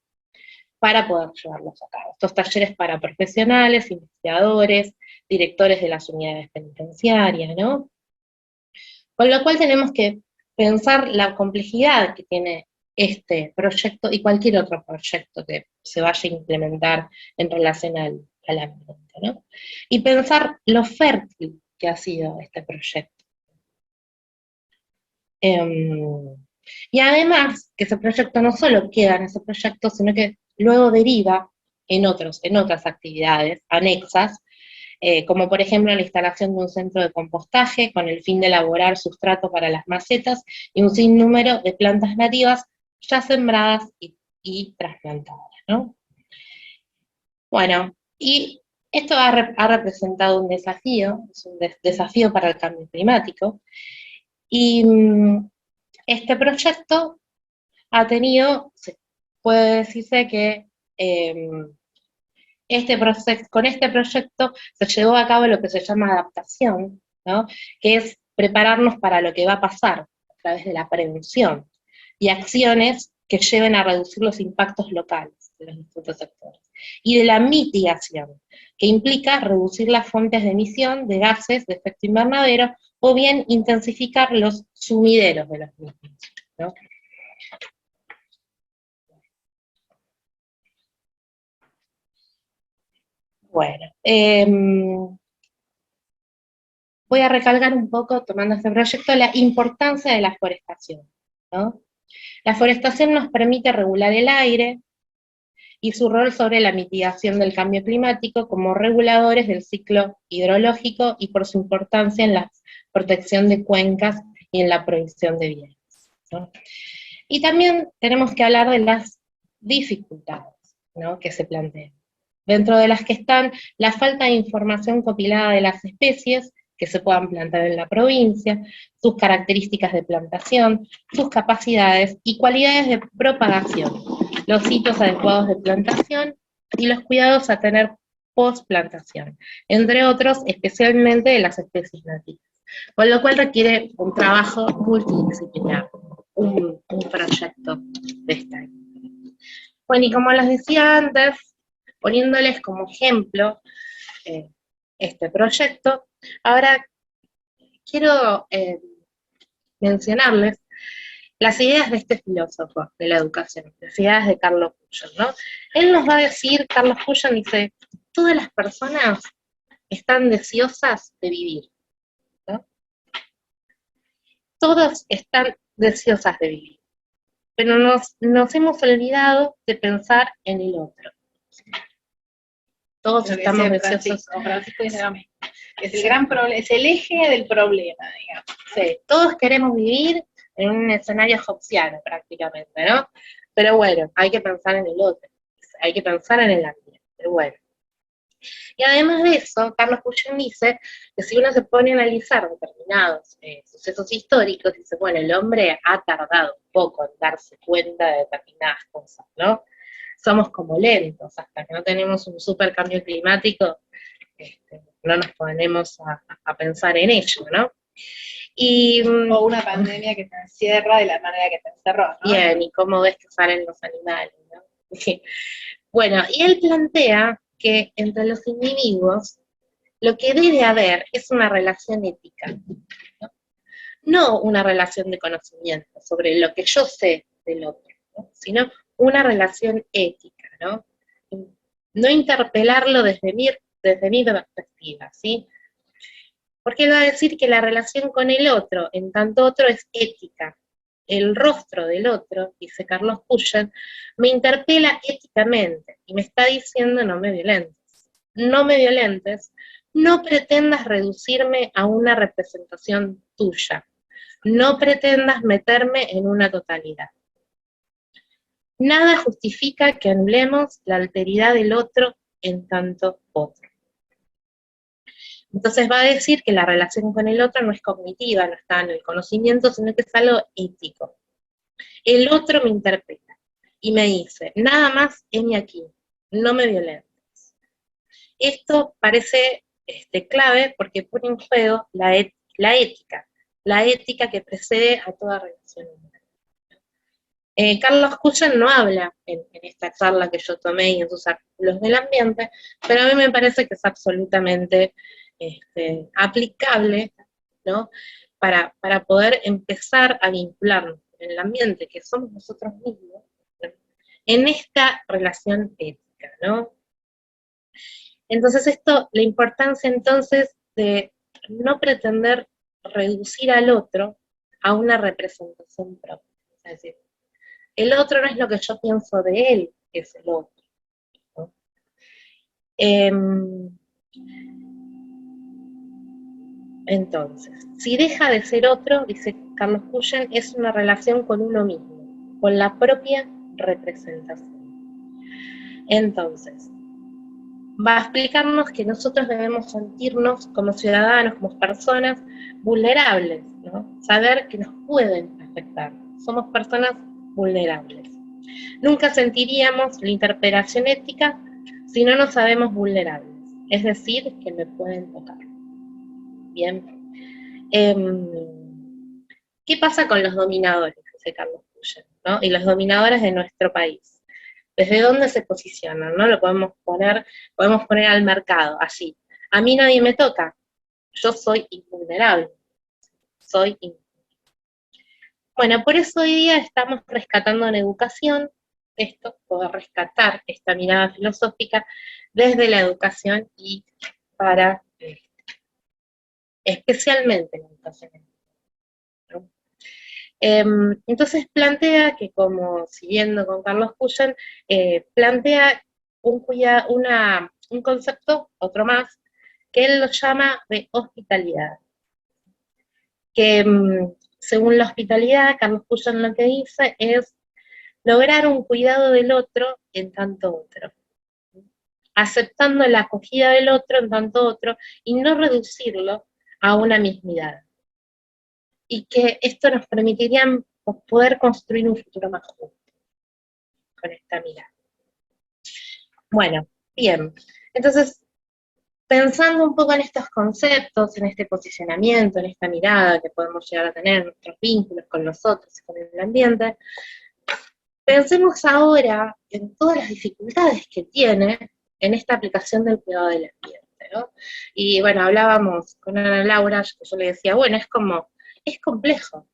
para poder llevarlos a cabo. Estos talleres para profesionales, investigadores, directores de las unidades penitenciarias, ¿no? Con lo cual tenemos que pensar la complejidad que tiene este proyecto y cualquier otro proyecto que se vaya a implementar en relación al ambiente, ¿no? Y pensar lo fértil que ha sido este proyecto. Y además, que ese proyecto no solo queda en ese proyecto, sino que luego deriva en otras actividades anexas, como por ejemplo la instalación de un centro de compostaje con el fin de elaborar sustrato para las macetas y un sinnúmero de plantas nativas ya sembradas y trasplantadas, ¿no? Bueno, y esto ha representado un desafío, es un desafío para el cambio climático, y este proyecto ha tenido, puede decirse que con este proyecto se llevó a cabo lo que se llama adaptación, ¿no?, que es prepararnos para lo que va a pasar a través de la prevención y acciones que lleven a reducir los impactos locales de los distintos sectores. Y de la mitigación, que implica reducir las fuentes de emisión de gases de efecto invernadero o bien intensificar los sumideros de los mismos, ¿no? Bueno, voy a recalcar un poco, tomando este proyecto, la importancia de la forestación, ¿no? La forestación nos permite regular el aire y su rol sobre la mitigación del cambio climático como reguladores del ciclo hidrológico y por su importancia en la protección de cuencas y en la provisión de bienes, ¿no? Y también tenemos que hablar de las dificultades, ¿no?, que se plantean, dentro de las que están la falta de información compilada de las especies que se puedan plantar en la provincia, sus características de plantación, sus capacidades y cualidades de propagación, los sitios adecuados de plantación y los cuidados a tener post-plantación, entre otros, especialmente de las especies nativas. Con lo cual requiere un trabajo multidisciplinar, un proyecto de esta índole. Bueno, y como les decía antes, poniéndoles como ejemplo este proyecto, ahora quiero mencionarles las ideas de este filósofo de la educación, las ideas de Carlos Puyol, ¿no? Él nos va a decir, Carlos Puyol dice, todas las personas están deseosas de vivir, ¿no? Todos están deseosas de vivir, pero nos hemos olvidado de pensar en el otro. Todos estamos deseosos. Francisco dice lo mismo. Es el gran problema, es el eje del problema, digamos. Sí, todos queremos vivir en un escenario hobbesiano prácticamente, ¿no? Pero bueno, hay que pensar en el otro, hay que pensar en el ambiente, bueno. Y además de eso, Carlos Puyol dice que si uno se pone a analizar determinados sucesos históricos, dice, bueno, el hombre ha tardado un poco en darse cuenta de determinadas cosas, ¿no? Somos como lentos, hasta que no tenemos un super cambio climático, no nos ponemos a pensar en ello, ¿no? O una pandemia que te encierra de la manera que te encerró, ¿no? Bien, y cómo ves que salen los animales, ¿no? Bueno, y él plantea que entre los individuos lo que debe haber es una relación ética, ¿no? No una relación de conocimiento sobre lo que yo sé del otro, ¿no?, sino una relación ética, ¿no? No interpelarlo desde mi perspectiva, ¿sí? Porque él va a decir que la relación con el otro, en tanto otro, es ética. El rostro del otro, dice Carlos Puyol, me interpela éticamente y me está diciendo no me violentes. No me violentes, no pretendas reducirme a una representación tuya. No pretendas meterme en una totalidad. Nada justifica que anulemos la alteridad del otro en tanto otro. Entonces va a decir que la relación con el otro no es cognitiva, no está en el conocimiento, sino que es algo ético. El otro me interpreta y me dice, nada más heme aquí, no me violentes. Esto parece clave porque pone en juego la ética que precede a toda relación humana. Carlos Cuyen no habla en esta charla que yo tomé y en sus artículos del ambiente, pero a mí me parece que es absolutamente aplicable, ¿no? Para poder empezar a vincularnos en el ambiente, que somos nosotros mismos, ¿no? En esta relación ética, ¿no? Entonces la importancia entonces de no pretender reducir al otro a una representación propia. Es decir, el otro no es lo que yo pienso de él, es el otro, ¿no? Entonces, si deja de ser otro, dice Carlos Cuyen, es una relación con uno mismo, con la propia representación. Entonces, va a explicarnos que nosotros debemos sentirnos como ciudadanos, como personas vulnerables, ¿no? Saber que nos pueden afectar. Somos personas vulnerables. Nunca sentiríamos la interpelación ética si no nos sabemos vulnerables, es decir, que me pueden tocar. Bien. ¿Qué pasa con los dominadores? Dice Carlos Cuyen, ¿no? Y los dominadores de nuestro país. ¿Desde dónde se posicionan? ¿No? Lo podemos poner al mercado, así. A mí nadie me toca, yo soy invulnerable. Bueno, por eso hoy día estamos rescatando en educación esto, poder rescatar esta mirada filosófica desde la educación y para, especialmente la educación, ¿no? Entonces plantea que, como siguiendo con Carlos Cuyen, plantea un concepto, otro más, que él lo llama de hospitalidad. Que según la hospitalidad, Carlos Cuyen lo que dice es lograr un cuidado del otro en tanto otro, aceptando la acogida del otro en tanto otro y no reducirlo a una mismidad. Y que esto nos permitiría poder construir un futuro más justo con esta mirada. Bueno, bien. Entonces, pensando un poco en estos conceptos, en este posicionamiento, en esta mirada que podemos llegar a tener en nuestros vínculos con los otros y con el ambiente, pensemos ahora en todas las dificultades que tiene en esta aplicación del cuidado del ambiente, ¿no? Y bueno, hablábamos con Ana Laura, que yo le decía, bueno, es complejo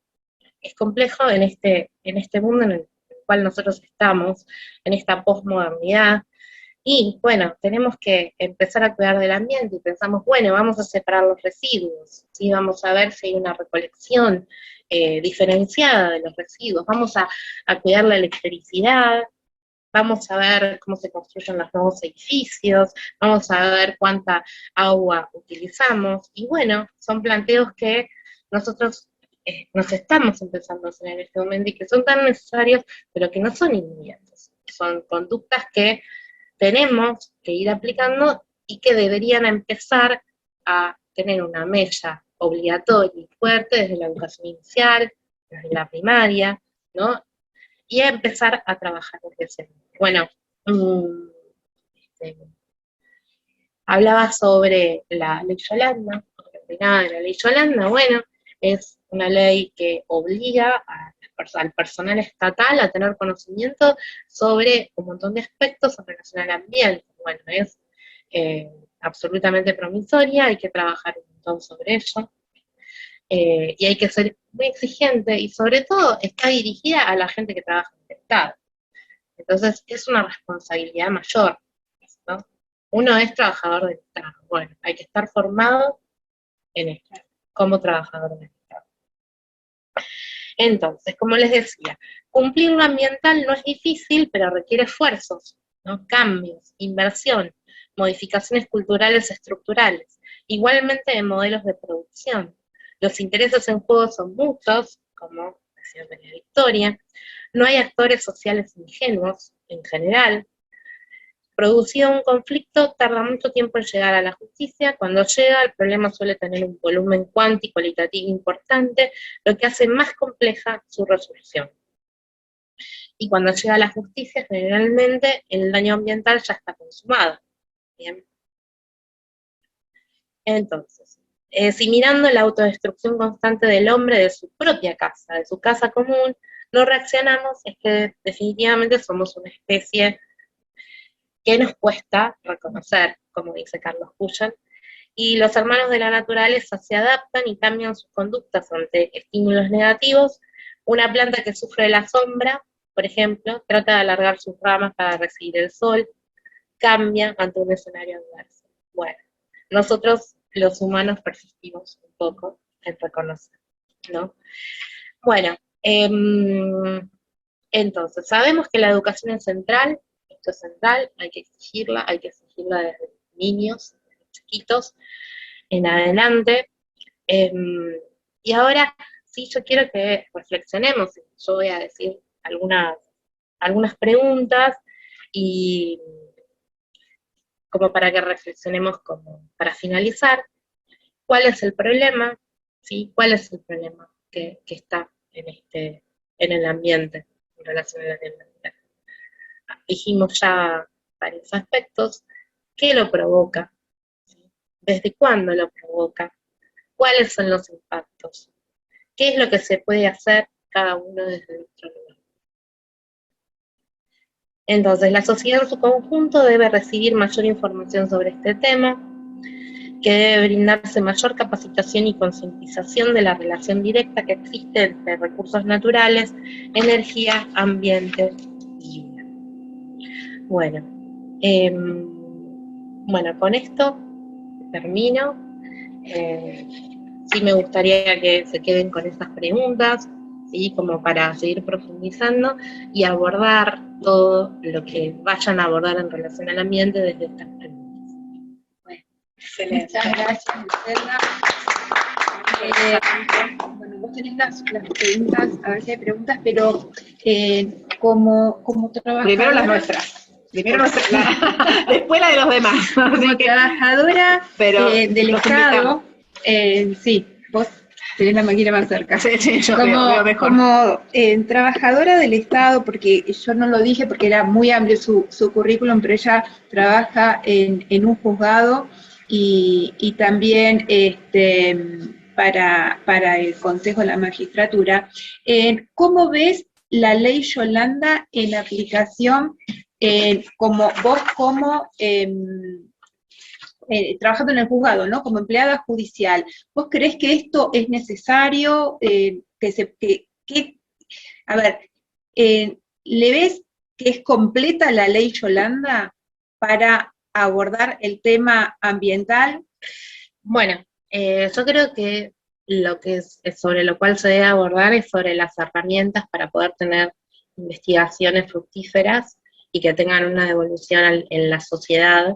en este mundo en el cual nosotros estamos, en esta posmodernidad, y bueno, tenemos que empezar a cuidar del ambiente, y pensamos, bueno, vamos a separar los residuos, ¿sí? Vamos a ver si hay una recolección diferenciada de los residuos, vamos a cuidar la electricidad, vamos a ver cómo se construyen los nuevos edificios, vamos a ver cuánta agua utilizamos, y bueno, son planteos que nosotros nos estamos empezando a hacer en este momento y que son tan necesarios, pero que no son inmediatos, son conductas que tenemos que ir aplicando y que deberían empezar a tener una mella obligatoria y fuerte desde la educación inicial, desde la primaria, ¿no? Y a empezar a trabajar desde ese momento. Bueno, hablaba sobre la ley Yolanda, la ley Yolanda, bueno, es una ley que obliga al personal estatal a tener conocimiento sobre un montón de aspectos en relación al ambiente. Bueno, es absolutamente promisoria, hay que trabajar un montón sobre ello, y hay que ser muy exigente, y sobre todo está dirigida a la gente que trabaja en el Estado. Entonces es una responsabilidad mayor, ¿no? Uno es trabajador del Estado, bueno, hay que estar formado en esto, como trabajador del Estado. Entonces, como les decía, cumplir lo ambiental no es difícil, pero requiere esfuerzos, ¿no? Cambios, inversión, modificaciones culturales estructurales, igualmente de modelos de producción. Los intereses en juego son muchos, como decía María Victoria. No hay actores sociales ingenuos, en general. Producido un conflicto, tarda mucho tiempo en llegar a la justicia. Cuando llega, el problema suele tener un volumen cuántico y cualitativo importante, lo que hace más compleja su resolución. Y cuando llega a la justicia, generalmente el daño ambiental ya está consumado. Bien. Entonces, si mirando la autodestrucción constante del hombre de su propia casa, de su casa común, no reaccionamos, es que definitivamente somos una especie que nos cuesta reconocer, como dice Carlos Puyol, y los hermanos de la naturaleza se adaptan y cambian sus conductas ante estímulos negativos. Una planta que sufre la sombra, por ejemplo, trata de alargar sus ramas para recibir el sol, cambia ante un escenario adverso. Bueno, nosotros los humanos persistimos un poco en reconocer, ¿no? Bueno, entonces, sabemos que la educación es central, esto es central, hay que exigirla desde niños, desde chiquitos, en adelante. Y ahora, sí, yo quiero que reflexionemos, yo voy a decir algunas preguntas, y como para que reflexionemos, como para finalizar, ¿cuál es el problema? ¿Sí? ¿Cuál es el problema que está en el ambiente, en relación al ambiente? Dijimos ya varios aspectos. ¿Qué lo provoca? ¿Desde cuándo lo provoca? ¿Cuáles son los impactos? ¿Qué es lo que se puede hacer cada uno desde nuestro lugar? Entonces, la sociedad en su conjunto debe recibir mayor información sobre este tema, que debe brindarse mayor capacitación y concientización de la relación directa que existe entre recursos naturales, energía, ambiente y vida. Bueno, con esto termino. Sí me gustaría que se queden con estas preguntas, ¿sí? Como para seguir profundizando y abordar todo lo que vayan a abordar en relación al ambiente desde estas preguntas. Bueno, excelente. Muchas gracias, Griselda. Bueno, vos tenés las preguntas, a ver si hay preguntas, pero como trabajadora... Primero las nuestras. Después la de los demás. Como trabajadora del Estado, sí, vos tenés la máquina más cerca. Sí, yo veo mejor. Como trabajadora del Estado, porque yo no lo dije porque era muy amplio su currículum, pero ella trabaja en un juzgado y también para el Consejo de la Magistratura. ¿Cómo ves la ley Yolanda en aplicación, como vos trabajando en el juzgado, ¿no? Como empleada judicial? ¿Vos creés que esto es necesario? ¿Le ves que es completa la ley Yolanda para abordar el tema ambiental? Bueno, yo creo que lo que es sobre lo cual se debe abordar es sobre las herramientas para poder tener investigaciones fructíferas y que tengan una devolución en la sociedad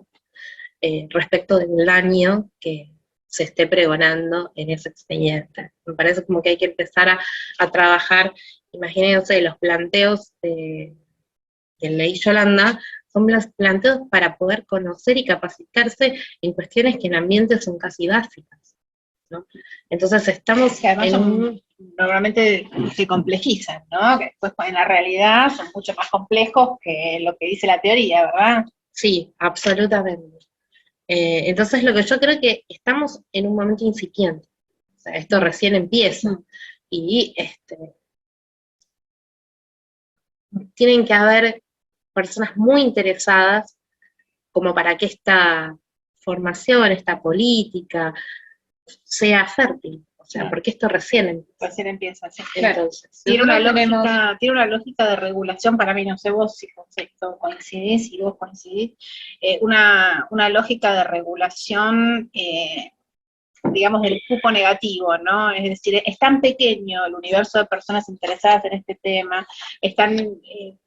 respecto del daño que se esté pregonando en ese expediente. Me parece como que hay que empezar a trabajar. Imagínense, los planteos de ley Yolanda son los planteos para poder conocer y capacitarse en cuestiones que en ambiente son casi básicas, ¿no? Entonces estamos que además normalmente se complejizan, ¿no? Que después en la realidad son mucho más complejos que lo que dice la teoría, ¿verdad? Sí, absolutamente. Entonces lo que yo creo que estamos en un momento incipiente, o sea, esto recién empieza, y tienen que haber personas muy interesadas como para que esta formación, esta política, sea fértil, o sea, porque esto recién empieza, sí. Entonces, tiene una lógica de regulación, para mí, no sé vos si con esto coincidís, si vos coincidís, una lógica de regulación, digamos, del cupo negativo, ¿no? Es decir, es tan pequeño el universo de personas interesadas en este tema, es tan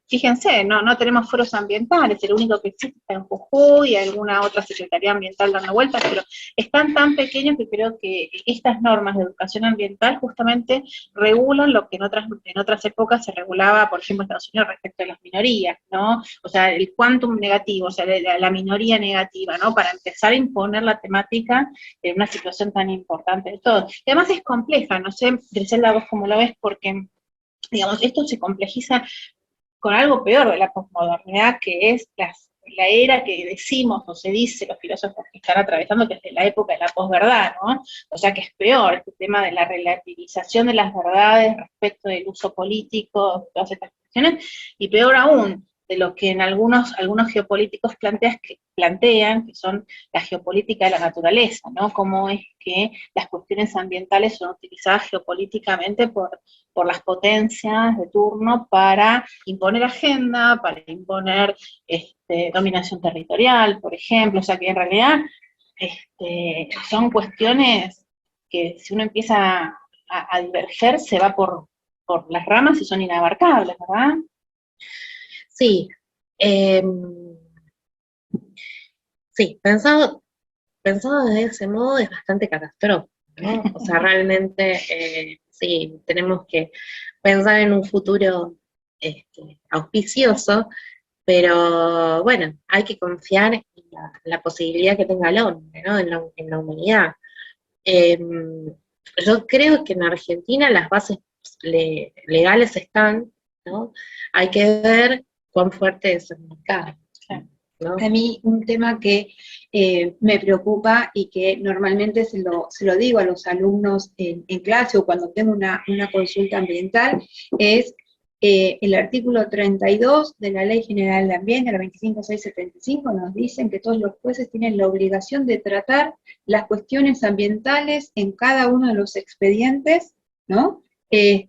fíjense, no tenemos foros ambientales, el único que existe está en Jujuy y alguna otra secretaría ambiental dando vueltas, pero están tan pequeños que creo que estas normas de educación ambiental justamente regulan lo que en otras épocas se regulaba, por ejemplo, en Estados Unidos respecto a las minorías, ¿no? O sea, el quantum negativo, o sea, la minoría negativa, ¿no? Para empezar a imponer la temática en una situación tan importante de todo. Y además es compleja, no sé, Griselda, vos cómo lo ves, porque, digamos, esto se complejiza con algo peor de la posmodernidad, que es la era que decimos o se dice los filósofos que están atravesando, que es de la época de la posverdad, ¿no? O sea que es peor este tema de la relativización de las verdades respecto del uso político, todas estas cuestiones, y peor aún, de lo que en algunos geopolíticos plantean, que son la geopolítica de la naturaleza, ¿no? Cómo es que las cuestiones ambientales son utilizadas geopolíticamente por las potencias de turno para imponer agenda, para imponer dominación territorial, por ejemplo, o sea que en realidad son cuestiones que si uno empieza a diverger se va por las ramas y son inabarcables, ¿verdad? Sí, sí, pensado desde ese modo es bastante catastrófico, ¿no? O sea, realmente sí, tenemos que pensar en un futuro auspicioso, pero bueno, hay que confiar en la posibilidad que tenga el hombre, ¿no? En la humanidad. Yo creo que en Argentina las bases legales están, ¿no? Hay que ver cuán fuerte es el mercado, ¿no? A mí un tema que me preocupa y que normalmente se lo digo a los alumnos en clase o cuando tengo una consulta ambiental es el artículo 32 de la Ley General de Ambiente, la 25675, nos dicen que todos los jueces tienen la obligación de tratar las cuestiones ambientales en cada uno de los expedientes, ¿no? Que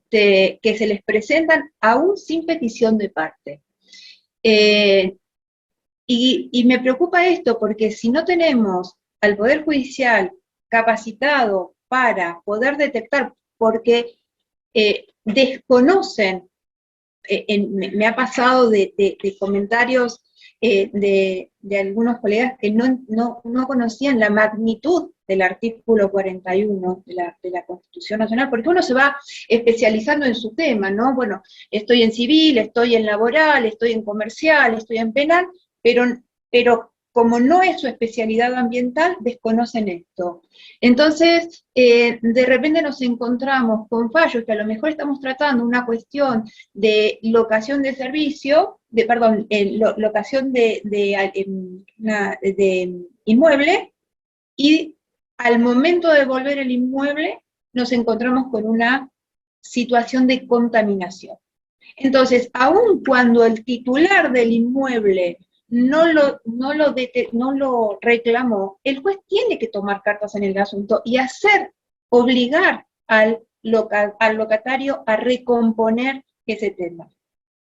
se les presentan aún sin petición de parte. Y me preocupa esto porque si no tenemos al Poder Judicial capacitado para poder detectar, porque desconocen, me ha pasado de comentarios de algunos colegas que no conocían la magnitud del artículo 41 de la Constitución Nacional, porque uno se va especializando en su tema, ¿no? Bueno, estoy en civil, estoy en laboral, estoy en comercial, estoy en penal, pero como no es su especialidad ambiental, desconocen esto. Entonces, de repente nos encontramos con fallos que a lo mejor estamos tratando una cuestión de locación de servicio, locación de inmueble, y al momento de devolver el inmueble nos encontramos con una situación de contaminación. Entonces, aun cuando el titular del inmueble no lo reclamó, el juez tiene que tomar cartas en el asunto y obligar al locatario a recomponer ese tema,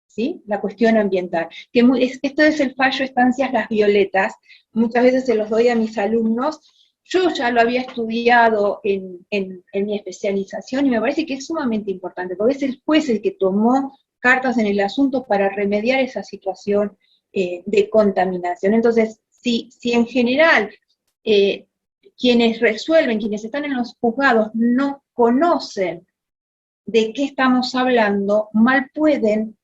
¿sí? La cuestión ambiental. Esto es el fallo Estancias Las Violetas, muchas veces se los doy a mis alumnos. Yo ya lo había estudiado en mi especialización y me parece que es sumamente importante, porque es el juez el que tomó cartas en el asunto para remediar esa situación de contaminación. Entonces, si en general quienes resuelven, quienes están en los juzgados, no conocen de qué estamos hablando, mal pueden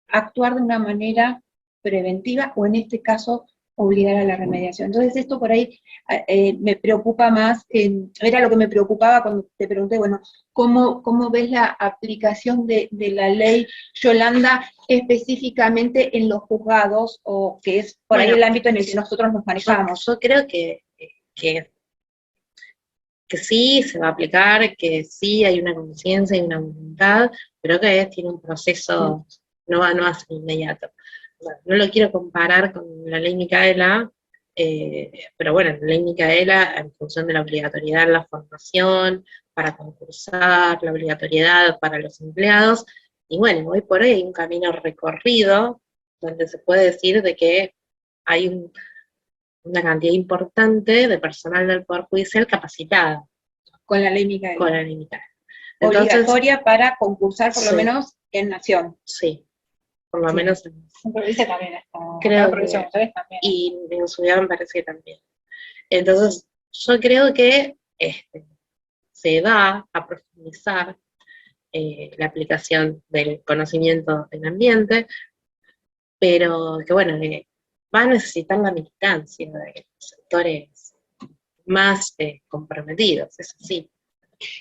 actuar de una manera preventiva o en este caso obligar a la remediación. Entonces esto por ahí me preocupa más, era lo que me preocupaba cuando te pregunté, bueno, ¿cómo ves la aplicación de la ley Yolanda específicamente en los juzgados, o que es por ahí el ámbito en el que nosotros nos manejamos? Yo creo que sí se va a aplicar, que sí hay una conciencia y una voluntad, pero que tiene un proceso, no va a ser inmediato. No lo quiero comparar con la ley Micaela, pero bueno, la ley Micaela, en función de la obligatoriedad en la formación, para concursar, la obligatoriedad para los empleados, y bueno, hoy por hoy hay un camino recorrido donde se puede decir de que hay una cantidad importante de personal del Poder Judicial capacitada. Con la ley Micaela. Con la ley Micaela. Obligatoria para concursar por lo menos en Nación. Sí. por lo Sí. menos En provincia también está. Creo En provincia de que- Buenos Aires también. y en ciudad me parece que también. Entonces, yo creo que se va a profundizar la aplicación del conocimiento del ambiente, pero que bueno, va a necesitar la militancia de los sectores más comprometidos, eso sí.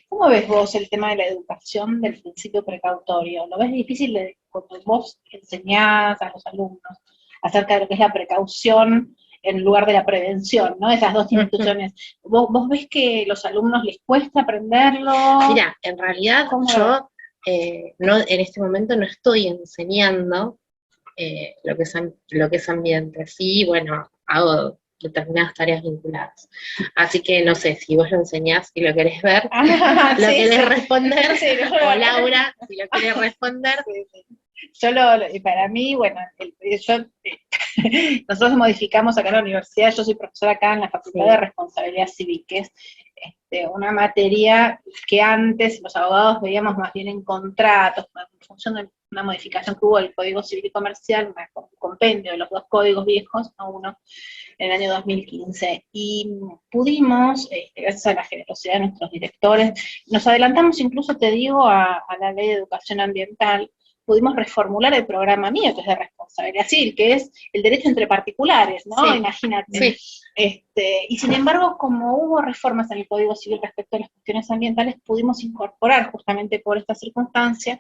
¿Cómo ves vos el tema de la educación del principio precautorio? ¿Lo ves difícil cuando vos enseñás a los alumnos acerca de lo que es la precaución en lugar de la prevención, ¿no? Esas dos instituciones. ¿Vos ves que los alumnos les cuesta aprenderlo? Mira, en realidad ¿Cómo yo no, en este momento no estoy enseñando lo que es ambiente. Sí, bueno, hago determinadas tareas vinculadas. Así que no sé, si vos lo enseñás y lo querés ver, Ah, lo sí, querés sí. responder, Sí, no, o Laura, si lo querés responder. Sí, sí. Yo para mí, bueno, nosotros modificamos acá en la universidad, yo soy profesora acá en la Facultad Sí. de Responsabilidad Civil, que es una materia que antes los abogados veíamos más bien en contratos, en función de una modificación que hubo del Código Civil y Comercial, un compendio de los dos códigos viejos a uno en el año 2015. Y pudimos, gracias a la generosidad de nuestros directores, nos adelantamos incluso, te digo, a la Ley de Educación Ambiental, pudimos reformular el programa mío, que es de responsabilidad civil, que es el derecho entre particulares, ¿no? Sí. Imagínate. Sí. Y sin embargo, como hubo reformas en el Código Civil respecto a las cuestiones ambientales, pudimos incorporar justamente por esta circunstancia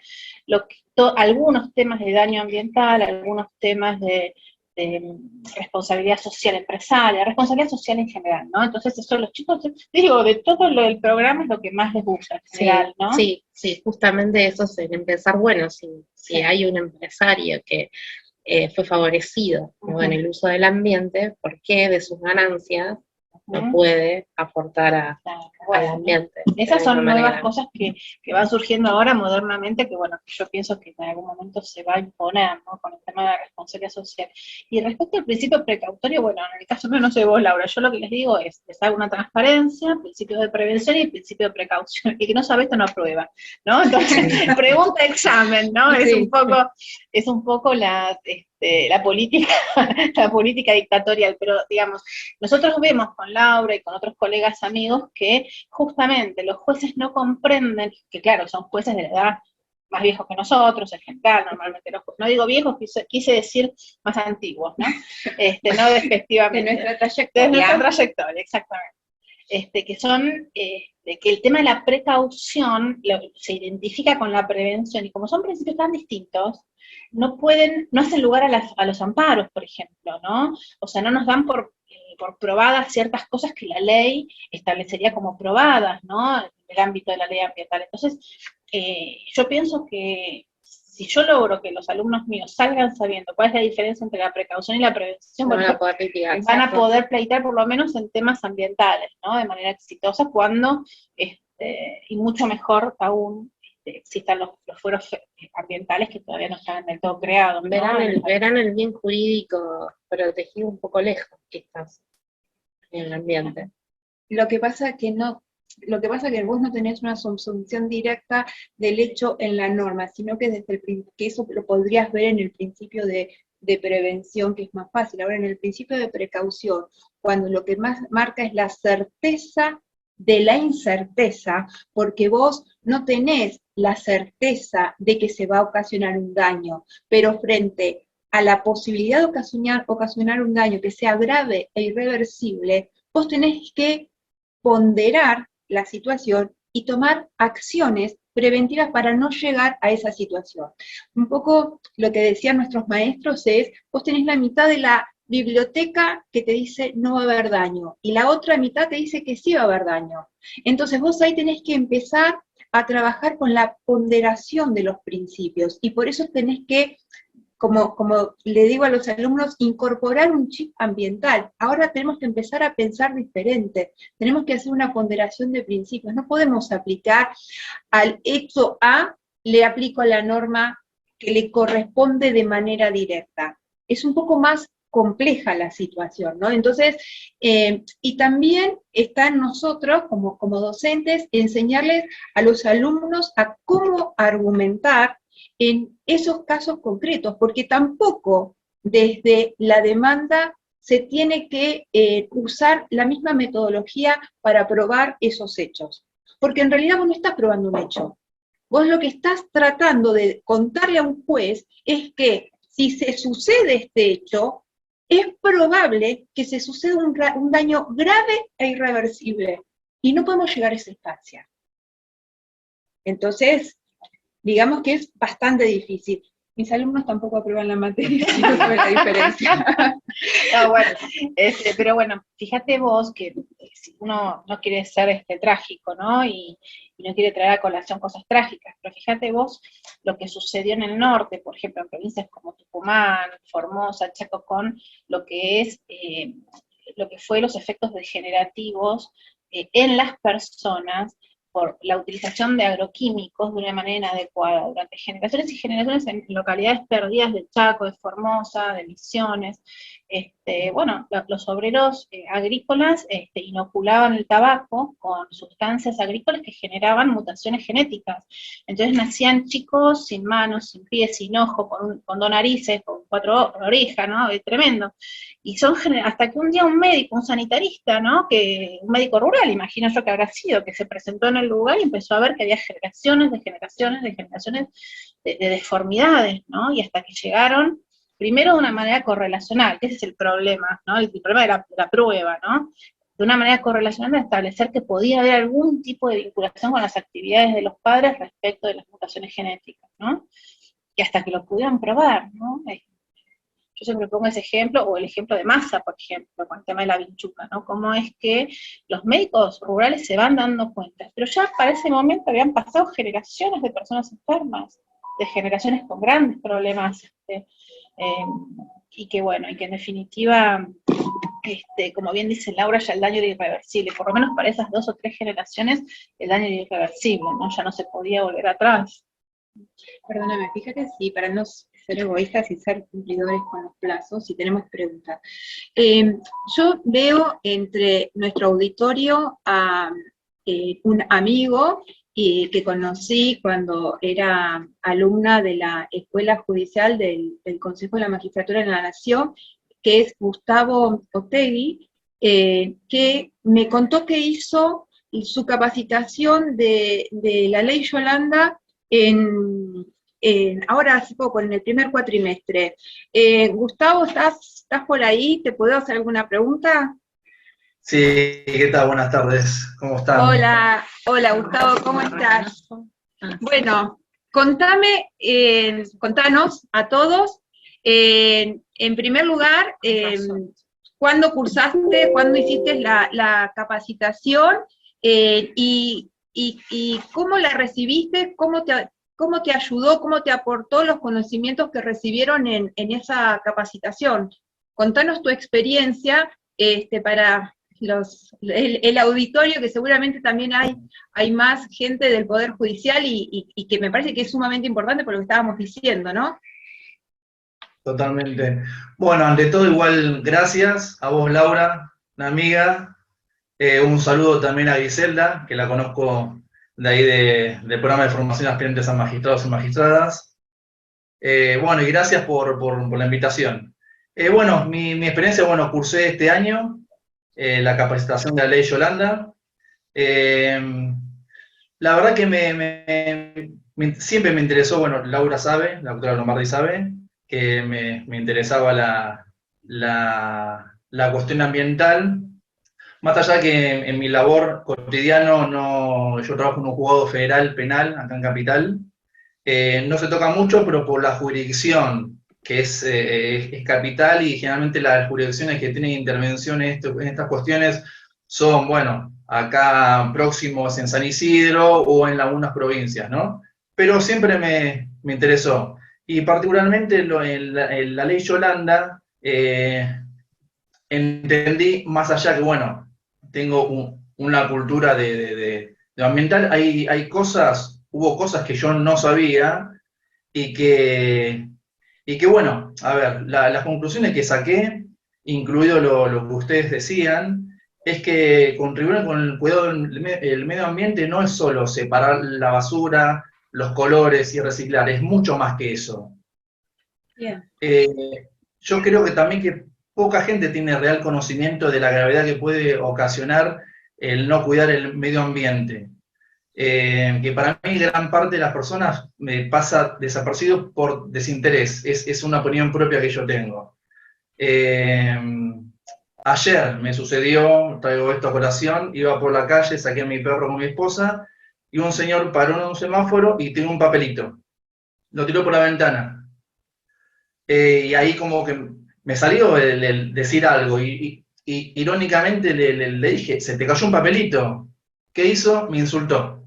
algunos temas de daño ambiental, algunos temas de responsabilidad social empresaria, responsabilidad social en general, ¿no? Entonces eso los chicos, digo, de todo lo del programa es lo que más les gusta en general, ¿no? Sí, justamente eso es el empezar, bueno, si Sí. hay un empresario que fue favorecido, ¿no? en el uso del ambiente, ¿por qué de sus ganancias no puede aportar al ambiente? Esas de son alguna nuevas manera? cosas que van surgiendo ahora modernamente, que bueno, yo pienso que en algún momento se va a imponer, ¿no? Con el tema de la responsabilidad social. Y respecto al principio precautorio, bueno, en el caso mío no sé vos, Laura, yo lo que les digo es, les hago una transparencia, principios de prevención y principio de precaución. El que no sabe esto no aprueba, ¿no? Entonces, pregunta examen, ¿no? Sí. Es un poco la política, la política dictatorial, pero digamos, nosotros vemos con Laura y con otros colegas amigos que justamente los jueces no comprenden, que claro, son jueces de la edad más viejos que nosotros, en general, normalmente no digo viejos, quise decir más antiguos, ¿no? No despectivamente. De nuestra De trayectoria. nuestra trayectoria, exactamente. Que son, que el tema de la precaución se identifica con la prevención, y como son principios tan distintos, no hacen lugar a los amparos, por ejemplo, ¿no? O sea, no nos dan por probadas ciertas cosas que la ley establecería como probadas, ¿no? En el ámbito de la ley ambiental. Entonces, yo pienso que si yo logro que los alumnos míos salgan sabiendo cuál es la diferencia entre la precaución y la prevención, No bueno, van a poder litigar. van a poder pleitear por lo menos en temas ambientales, ¿no? De manera exitosa, cuando, y mucho mejor aún, existan los fueros ambientales que todavía no están del todo creados, ¿no? Verán el bien jurídico protegido un poco lejos, quizás, en el ambiente. Lo que pasa que vos no tenés una subsunción directa del hecho en la norma, sino que que eso lo podrías ver en el principio de prevención, que es más fácil. Ahora, en el principio de precaución, cuando lo que más marca es la certeza de la incerteza, porque vos no tenés la certeza de que se va a ocasionar un daño, pero frente a la posibilidad de ocasionar un daño que sea grave e irreversible, vos tenés que ponderar la situación y tomar acciones preventivas para no llegar a esa situación. Un poco lo que decían nuestros maestros es, vos tenés la mitad de la biblioteca que te dice no va a haber daño, y la otra mitad te dice que sí va a haber daño. Entonces vos ahí tenés que empezar a trabajar con la ponderación de los principios, y por eso tenés que, como le digo a los alumnos, incorporar un chip ambiental. Ahora tenemos que empezar a pensar diferente, tenemos que hacer una ponderación de principios, no podemos aplicar al hecho A, le aplico la norma que le corresponde de manera directa. Es un poco más compleja la situación, ¿no? Entonces, y también está en nosotros, como docentes, enseñarles a los alumnos a cómo argumentar en esos casos concretos, porque tampoco desde la demanda se tiene que usar la misma metodología para probar esos hechos. Porque en realidad vos no estás probando un hecho. Vos lo que estás tratando de contarle a un juez es que si se sucede este hecho, es probable que se suceda un daño grave e irreversible. Y no podemos llegar a esa instancia. Entonces, digamos que es bastante difícil. Mis alumnos tampoco aprueban la materia, si no saben la diferencia. No, bueno, pero bueno, fíjate vos que si uno no quiere ser trágico, ¿no? Y no quiere traer a colación cosas trágicas, pero fíjate vos lo que sucedió en el norte, por ejemplo, en provincias como Tucumán, Formosa, Chaco, con lo que es, lo que fue los efectos degenerativos en las personas por la utilización de agroquímicos de una manera inadecuada durante generaciones y generaciones en localidades perdidas de Chaco, de Formosa, de Misiones. Bueno, los obreros agrícolas inoculaban el tabaco con sustancias agrícolas que generaban mutaciones genéticas. Entonces nacían chicos sin manos, sin pies, sin ojos, con dos narices, con cuatro orejas, ¿no? Es tremendo. Y son hasta que un día un médico, un sanitarista, ¿no? Un médico rural, imagino yo que habrá sido, que se presentó en el lugar y empezó a ver que había generaciones de deformidades, ¿no? Y hasta que llegaron, primero de una manera correlacional, que ese es el problema, ¿no? El problema de la prueba, ¿no? De una manera correlacional de establecer que podía haber algún tipo de vinculación con las actividades de los padres respecto de las mutaciones genéticas, ¿no? Y hasta que lo pudieron probar, ¿no? Yo siempre pongo ese ejemplo, o el ejemplo de Massa, por ejemplo, con el tema de la vinchuca, ¿no? Cómo es que los médicos rurales se van dando cuenta, pero ya para ese momento habían pasado generaciones de personas enfermas, de generaciones con grandes problemas, y que bueno, y que en definitiva, como bien dice Laura, ya el daño era irreversible, por lo menos para esas 2 o 3 generaciones, el daño era irreversible, ¿no? Ya no se podía volver atrás. Perdóname, fíjate, sí, para no ser egoístas y ser cumplidores con los plazos, si tenemos preguntas. Yo veo entre nuestro auditorio a un amigo que conocí cuando era alumna de la Escuela Judicial del Consejo de la Magistratura de la Nación, que es Gustavo Otegui, que me contó que hizo su capacitación de la Ley Yolanda ahora hace poco, en el primer cuatrimestre. Gustavo, ¿estás por ahí? ¿Te puedo hacer alguna pregunta? Sí, ¿qué tal? Buenas tardes, ¿cómo están? Hola Gustavo, ¿cómo estás? Bueno, contanos a todos, en primer lugar, ¿cuándo cursaste, cuándo hiciste la capacitación, y cómo la recibiste, cómo te ayudó, cómo te aportó los conocimientos que recibieron en esa capacitación? Contanos tu experiencia para el auditorio, que seguramente también hay más gente del Poder Judicial y que me parece que es sumamente importante por lo que estábamos diciendo, ¿no? Totalmente. Bueno, ante todo igual gracias a vos, Laura, una amiga. Un saludo también a Griselda, que la conozco de ahí del programa de formación de aspirantes a magistrados y magistradas. Bueno, y gracias por la invitación. Bueno, mi experiencia, bueno, cursé este año la capacitación de la Ley Yolanda. La verdad que siempre me interesó, bueno, Laura sabe, la doctora Lombardi sabe, que me interesaba la cuestión ambiental. Más allá que en mi labor cotidiano, yo trabajo en un juzgado federal penal, acá en Capital, no se toca mucho, pero por la jurisdicción, que es capital, y generalmente las jurisdicciones que tienen intervención en estas cuestiones son, bueno, acá próximos en San Isidro o en algunas provincias, ¿no? Pero siempre me interesó. Y particularmente en la ley Yolanda, entendí más allá que, bueno, tengo una cultura de ambiental, hubo cosas que yo no sabía y que bueno, a ver, las conclusiones que saqué, incluido lo que ustedes decían, es que contribuir con el cuidado del medio ambiente no es solo separar la basura, los colores y reciclar, es mucho más que eso. Bien. Yo creo que también que poca gente tiene real conocimiento de la gravedad que puede ocasionar el no cuidar el medio ambiente. Que para mí gran parte de las personas me pasa desapercibido por desinterés, es una opinión propia que yo tengo. Ayer me sucedió, traigo esto a colación, iba por la calle, saqué a mi perro con mi esposa, y un señor paró en un semáforo y tiró un papelito. Lo tiró por la ventana. Y ahí como que me salió el decir algo, y irónicamente le dije, se te cayó un papelito. ¿Qué hizo? Me insultó.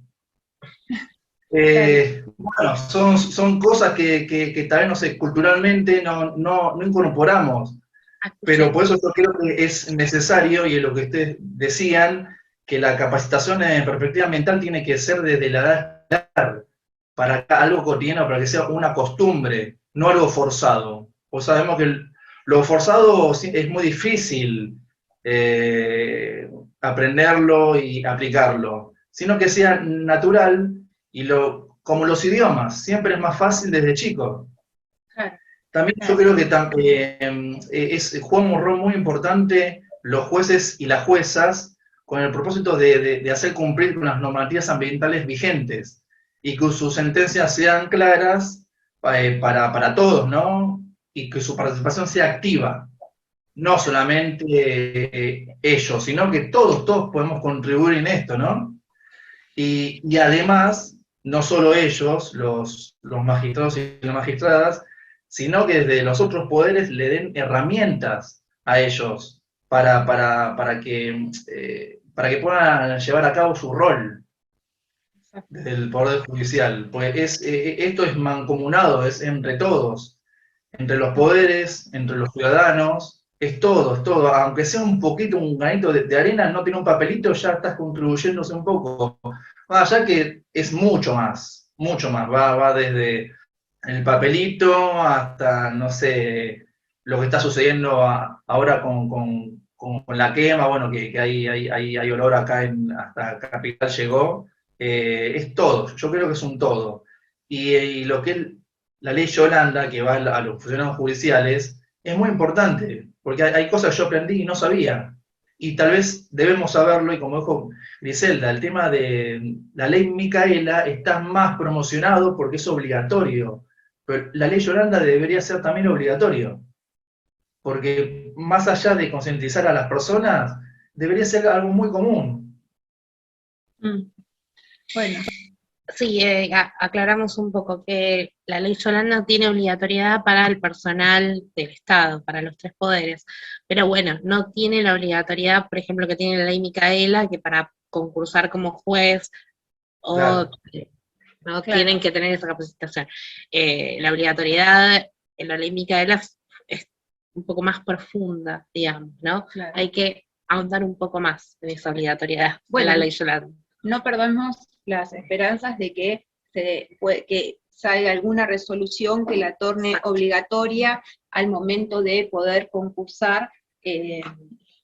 Bueno, son cosas que tal vez, no sé, culturalmente no incorporamos. Pero por eso yo creo que es necesario, y es lo que ustedes decían, que la capacitación en perspectiva ambiental tiene que ser desde la edad escolar, para algo cotidiano, para que sea una costumbre, no algo forzado. Pues sabemos que lo forzado es muy difícil aprenderlo y aplicarlo, sino que sea natural, y como los idiomas, siempre es más fácil desde chico. Claro. También yo creo que juegan un rol muy importante los jueces y las juezas con el propósito de hacer cumplir con las normativas ambientales vigentes y que sus sentencias sean claras para todos, ¿no? Y que su participación sea activa, no solamente ellos, sino que todos podemos contribuir en esto, ¿no? Y además, no solo ellos, los magistrados y las magistradas, sino que desde los otros poderes le den herramientas a ellos para que puedan llevar a cabo su rol desde el Poder Judicial. Pues esto es mancomunado, es entre todos, entre los poderes, entre los ciudadanos, es todo, aunque sea un poquito, un granito de arena, no tiene un papelito, ya estás contribuyéndose un poco. Ya que es mucho más, va desde el papelito hasta, no sé, lo que está sucediendo ahora con la quema, bueno, que hay olor acá, hasta Capital llegó, es todo, yo creo que es un todo. Y lo que es la ley Yolanda, que va a los funcionarios judiciales, es muy importante, porque hay cosas que yo aprendí y no sabía, y tal vez debemos saberlo, y como dijo Griselda, el tema de la ley Micaela está más promocionado porque es obligatorio, pero la ley Yolanda debería ser también obligatorio, porque más allá de concientizar a las personas, debería ser algo muy común. Bueno, Sí, aclaramos un poco que la ley Yolanda tiene obligatoriedad para el personal del Estado, para los tres poderes, pero bueno, no tiene la obligatoriedad, por ejemplo, que tiene la ley Micaela, que para concursar como juez Claro. no Claro. tienen que tener esa capacitación. La obligatoriedad en la ley Micaela es un poco más profunda, digamos, ¿no? claro. Hay que ahondar un poco más en esa obligatoriedad Bueno, de la ley Yolanda. No perdamos las esperanzas de que que salga alguna resolución que la torne obligatoria al momento de poder concursar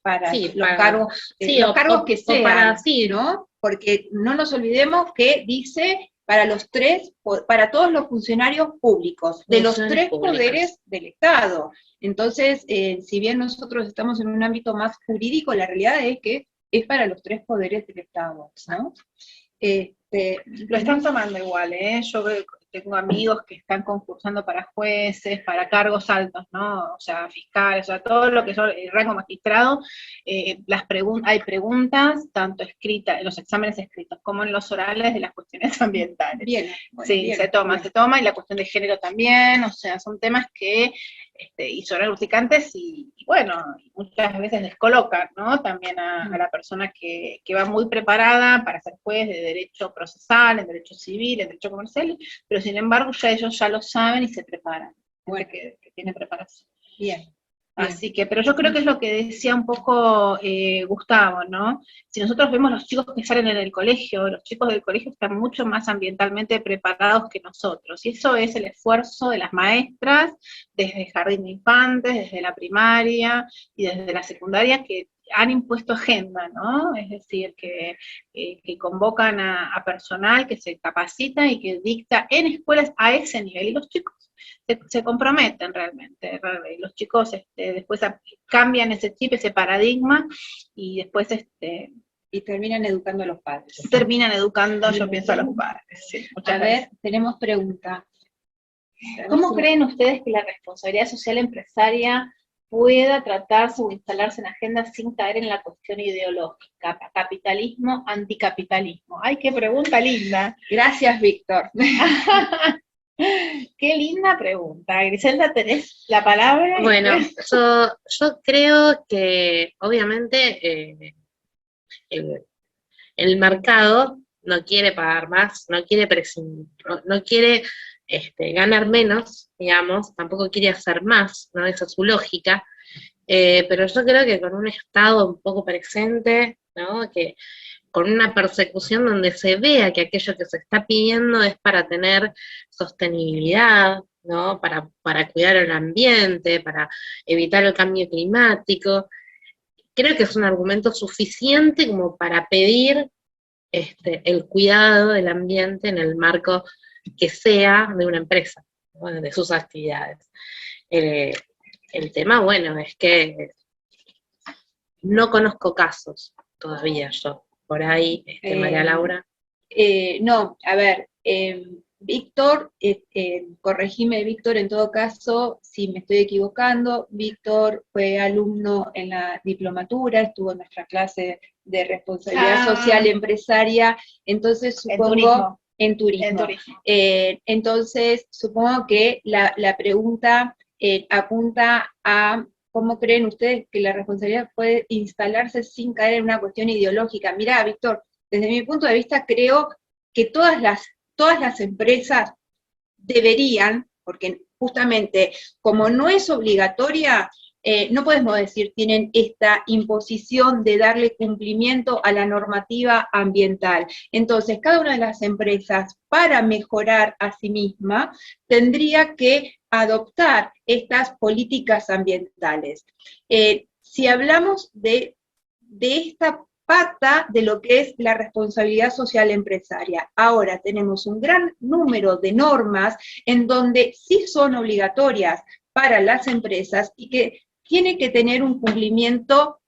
para Sí, los para- cargos, sí, los o- cargos o- que o sean, para- sí. ¿no? Porque no nos olvidemos que dice para todos los funcionarios públicos, de los Funcionarios tres públicos. poderes del Estado. Entonces, si bien nosotros estamos en un ámbito más jurídico, la realidad es que es para los tres poderes del Estado, ¿no? Lo están tomando igual, ¿eh? Yo tengo amigos que están concursando para jueces, para cargos altos, ¿no? O sea, fiscales, o sea, todo lo que son el rango magistrado, hay preguntas, tanto escritas, en los exámenes escritos, como en los orales de las cuestiones ambientales. Bien, bueno, Sí, bien, se toma, y la cuestión de género también, o sea, son temas que, y son urticantes, y bueno, muchas veces descolocan, ¿no? También a la persona que va muy preparada para ser juez de derecho procesal, en derecho civil, en derecho comercial, pero sin embargo ya ellos ya lo saben y se preparan, Bueno. que tiene preparación. Bien. Así que, pero yo creo que es lo que decía un poco Gustavo, ¿no? Si nosotros vemos los chicos que salen en el colegio, los chicos del colegio están mucho más ambientalmente preparados que nosotros, y eso es el esfuerzo de las maestras, desde el jardín de infantes, desde la primaria y desde la secundaria, que han impuesto agenda, ¿no? Es decir, que convocan a personal que se capacita y que dicta en escuelas a ese nivel, y los chicos se comprometen realmente, los chicos después cambian ese chip, ese paradigma, y después Y terminan educando a los padres. terminan educando, yo pienso, a los padres. Sí, muchas A gracias. ver, tenemos pregunta. ¿Cómo creen ustedes que la responsabilidad social empresaria pueda tratarse o instalarse en agenda sin caer en la cuestión ideológica? Capitalismo, anticapitalismo. ¡Ay, qué pregunta linda! Gracias, Víctor. Qué linda pregunta. Griselda, ¿tenés la palabra? Bueno, yo creo que obviamente el mercado no quiere pagar más, no quiere no quiere ganar menos, digamos, tampoco quiere hacer más, ¿no? Esa es su lógica. Pero yo creo que con un Estado un poco presente, ¿no? Que con una persecución donde se vea que aquello que se está pidiendo es para tener sostenibilidad, ¿no? Para cuidar el ambiente, para evitar el cambio climático. Creo que es un argumento suficiente como para pedir el cuidado del ambiente en el marco que sea de una empresa, ¿no? De sus actividades. El tema, bueno, es que no conozco casos todavía yo. Por ahí, María Laura. No, a ver, Víctor, corregime, Víctor, en todo caso, si me estoy equivocando, Víctor fue alumno en la diplomatura, estuvo en nuestra clase de responsabilidad social empresaria, entonces supongo... En turismo. Entonces, supongo que la pregunta apunta a cómo creen ustedes que la responsabilidad puede instalarse sin caer en una cuestión ideológica. Mirá, Víctor, desde mi punto de vista creo que todas las empresas deberían, porque justamente como no es obligatoria, no podemos decir tienen esta imposición de darle cumplimiento a la normativa ambiental. Entonces, cada una de las empresas, para mejorar a sí misma, tendría que adoptar estas políticas ambientales. Si hablamos de esta pata de lo que es la responsabilidad social empresaria. Ahora tenemos un gran número de normas en donde sí son obligatorias para las empresas y que tienen que tener un cumplimiento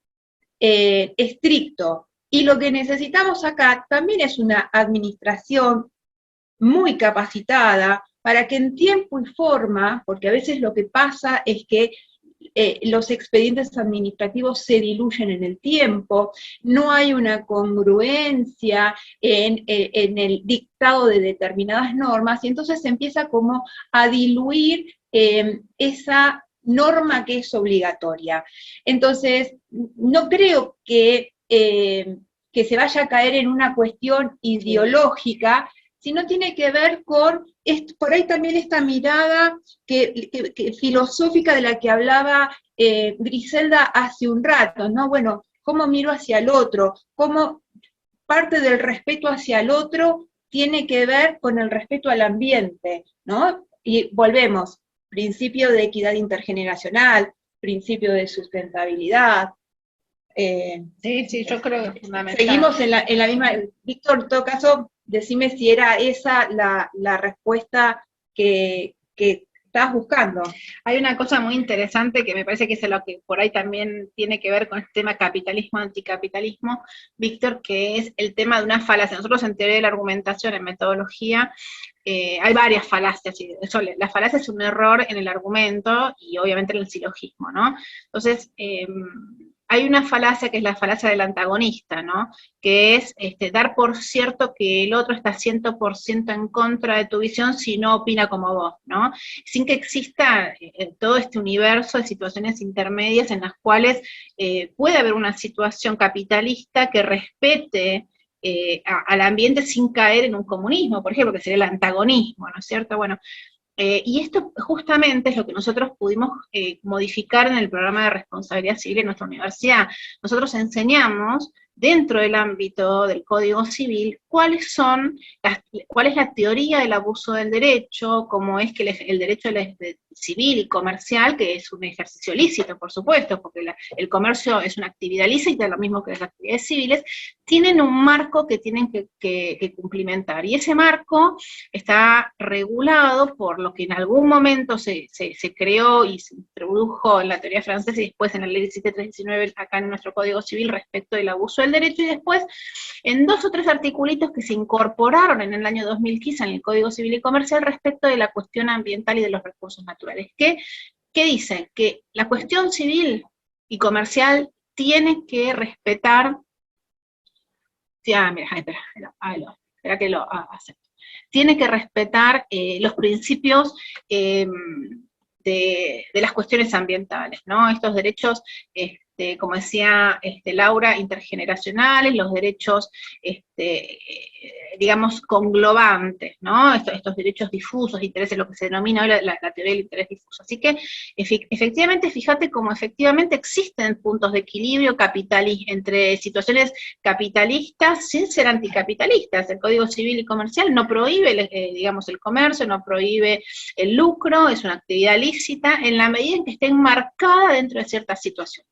estricto. Y lo que necesitamos acá también es una administración muy capacitada para que en tiempo y forma, porque a veces lo que pasa es que los expedientes administrativos se diluyen en el tiempo, no hay una congruencia en el dictado de determinadas normas, y entonces se empieza como a diluir esa norma que es obligatoria. Entonces, no creo que se vaya a caer en una cuestión ideológica, sino tiene que ver con, por ahí también esta mirada filosófica de la que hablaba Griselda hace un rato, ¿no? Bueno, cómo miro hacia el otro, cómo parte del respeto hacia el otro tiene que ver con el respeto al ambiente, ¿no? Y volvemos, principio de equidad intergeneracional, principio de sustentabilidad. Sí, yo creo que es fundamental. Seguimos en la misma, Víctor, en todo caso, decime si era esa la respuesta que estabas buscando. Hay una cosa muy interesante que me parece que es lo que por ahí también tiene que ver con el tema capitalismo, anticapitalismo, Víctor, que es el tema de una falacia. Nosotros en teoría de la argumentación, en metodología, hay varias falacias. La falacia es un error en el argumento y obviamente en el silogismo, ¿no? Entonces, hay una falacia que es la falacia del antagonista, ¿no? Que es dar por cierto que el otro está 100% en contra de tu visión si no opina como vos, ¿no? Sin que exista todo este universo de situaciones intermedias en las cuales puede haber una situación capitalista que respete al ambiente sin caer en un comunismo, por ejemplo, que sería el antagonismo, ¿no es cierto? Bueno, y esto justamente es lo que nosotros pudimos modificar en el programa de responsabilidad civil en nuestra universidad. Nosotros enseñamos, dentro del ámbito del Código Civil, cuál es la teoría del abuso del derecho, cómo es que el derecho de civil y comercial, que es un ejercicio lícito, por supuesto, porque el comercio es una actividad lícita, lo mismo que las actividades civiles, tienen un marco que tienen que cumplimentar. Y ese marco está regulado por lo que en algún momento se creó y se introdujo en la teoría francesa y después en la ley 17319 acá en nuestro Código Civil respecto del abuso del derecho, y después en 2 o 3 articulitos que se incorporaron en el año 2015 en el Código Civil y Comercial respecto de la cuestión ambiental y de los recursos naturales. ¿Qué dicen? Que la cuestión civil y comercial tiene que respetar. Mira, espera que lo acepto. Tiene que respetar los principios de las cuestiones ambientales, ¿no? Estos derechos, como decía Laura, intergeneracionales, los derechos, digamos, conglobantes, ¿no? Estos derechos difusos, intereses, lo que se denomina hoy la teoría del interés difuso. Así que, efectivamente, fíjate cómo efectivamente existen puntos de equilibrio entre situaciones capitalistas sin ser anticapitalistas. El Código Civil y Comercial no prohíbe, digamos, el comercio, no prohíbe el lucro, es una actividad lícita en la medida en que esté enmarcada dentro de ciertas situaciones.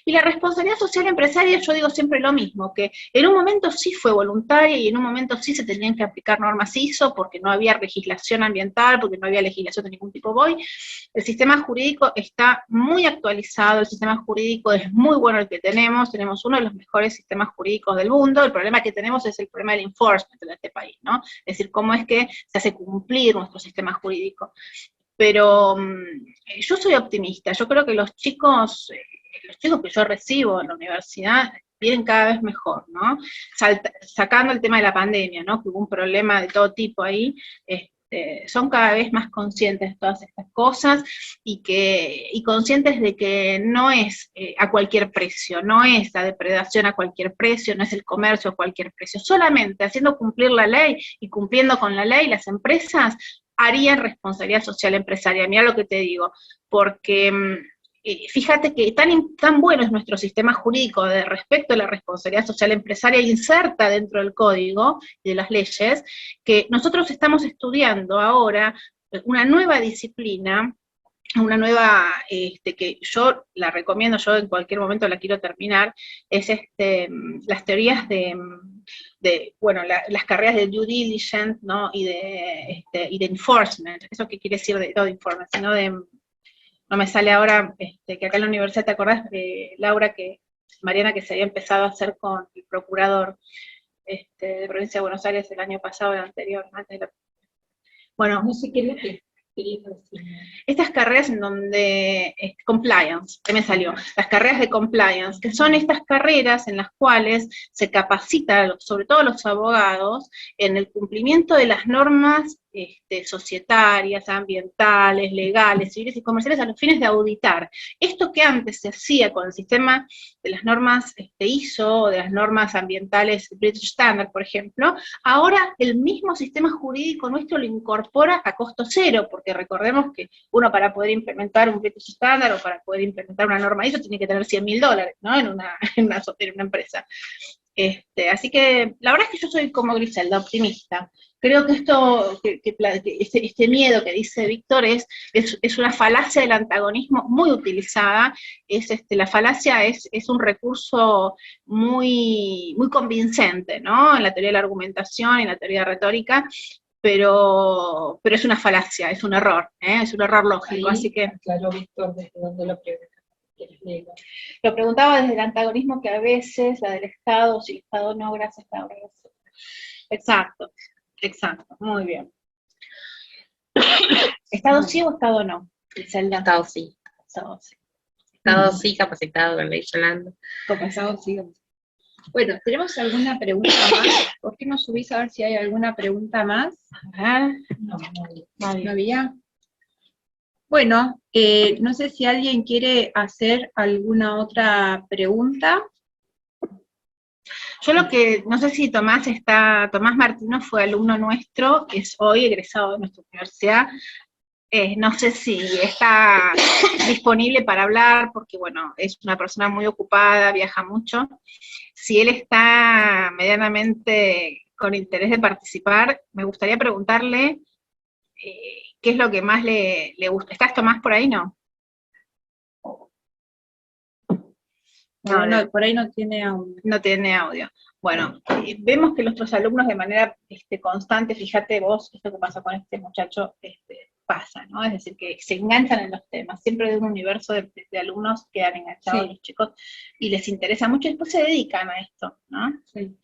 Y la responsabilidad social empresaria, yo digo siempre lo mismo, que en un momento sí fue voluntaria y en un momento sí se tenían que aplicar normas ISO porque no había legislación ambiental, porque no había legislación de ningún tipo hoy. El sistema jurídico está muy actualizado, el sistema jurídico es muy bueno el que tenemos uno de los mejores sistemas jurídicos del mundo. El problema que tenemos es el problema del enforcement en este país, ¿no? Es decir, cómo es que se hace cumplir nuestro sistema jurídico. Pero yo soy optimista, yo creo que los chicos que yo recibo en la universidad vienen cada vez mejor, ¿no? Sacando el tema de la pandemia, ¿no? Que hubo un problema de todo tipo ahí, son cada vez más conscientes de todas estas cosas y conscientes de que no es a cualquier precio, no es la depredación a cualquier precio, no es el comercio a cualquier precio, solamente haciendo cumplir la ley y cumpliendo con la ley, las empresas harían responsabilidad social empresarial. Mira lo que te digo, porque fíjate que tan bueno es nuestro sistema jurídico de respecto a la responsabilidad social empresaria inserta dentro del código y de las leyes, que nosotros estamos estudiando ahora una nueva disciplina, una nueva, que yo la recomiendo, yo en cualquier momento la quiero terminar, es las teorías bueno, las carreras de due diligence, ¿no? Y de enforcement. ¿Eso qué quiere decir de enforcement? Sino no me sale ahora, que acá en la universidad, ¿te acordás, Laura, Mariana, que se había empezado a hacer con el procurador de Provincia de Buenos Aires el año pasado, el anterior, antes de bueno, no sé qué es lo que querías decir. Estas carreras en donde, compliance, que me salió, las carreras de compliance, que son estas carreras en las cuales se capacita, sobre todo los abogados, en el cumplimiento de las normas societarias, ambientales, legales, civiles y comerciales a los fines de auditar. Esto que antes se hacía con el sistema de las normas ISO, de las normas ambientales British Standard, por ejemplo, ahora el mismo sistema jurídico nuestro lo incorpora a costo cero, porque recordemos que uno para poder implementar un British Standard o para poder implementar una norma ISO tiene que tener $100.000, ¿no? en una empresa. Así que la verdad es que yo soy como Griselda, optimista. Creo que este miedo que dice Víctor es una falacia del antagonismo muy utilizada. La falacia es un recurso muy, muy convincente, ¿no? En la teoría de la argumentación, en la teoría retórica, pero es una falacia, es un error lógico. Ahí, así que claro, Víctor, desde dónde lo preguntas. Lo preguntaba desde el antagonismo que a veces, la del Estado, si el Estado no, gracias a Estado. Exacto, muy bien. ¿Estado sí o Estado no? Estado sí. Estado sí, capacitado, con ley Yolanda. Compensado, sí. Bueno, ¿tenemos alguna pregunta más? ¿Por qué no subís a ver si hay alguna pregunta más? No había. Bueno, no sé si alguien quiere hacer alguna otra pregunta. Yo no sé si Tomás Martino fue alumno nuestro, que es hoy egresado de nuestra universidad. No sé si está disponible para hablar, porque bueno, es una persona muy ocupada, viaja mucho. Si él está medianamente con interés de participar, me gustaría preguntarle ¿qué es lo que más le gusta? ¿Estás, Tomás, por ahí? No. No, por ahí no tiene audio. No tiene audio. Bueno, vemos que nuestros alumnos de manera constante, fíjate vos, esto que pasa con este muchacho, pasa, ¿no? Es decir, que se enganchan en los temas, siempre de un universo de alumnos quedan enganchados Sí. los chicos y les interesa mucho y después se dedican a esto, ¿no? Sí.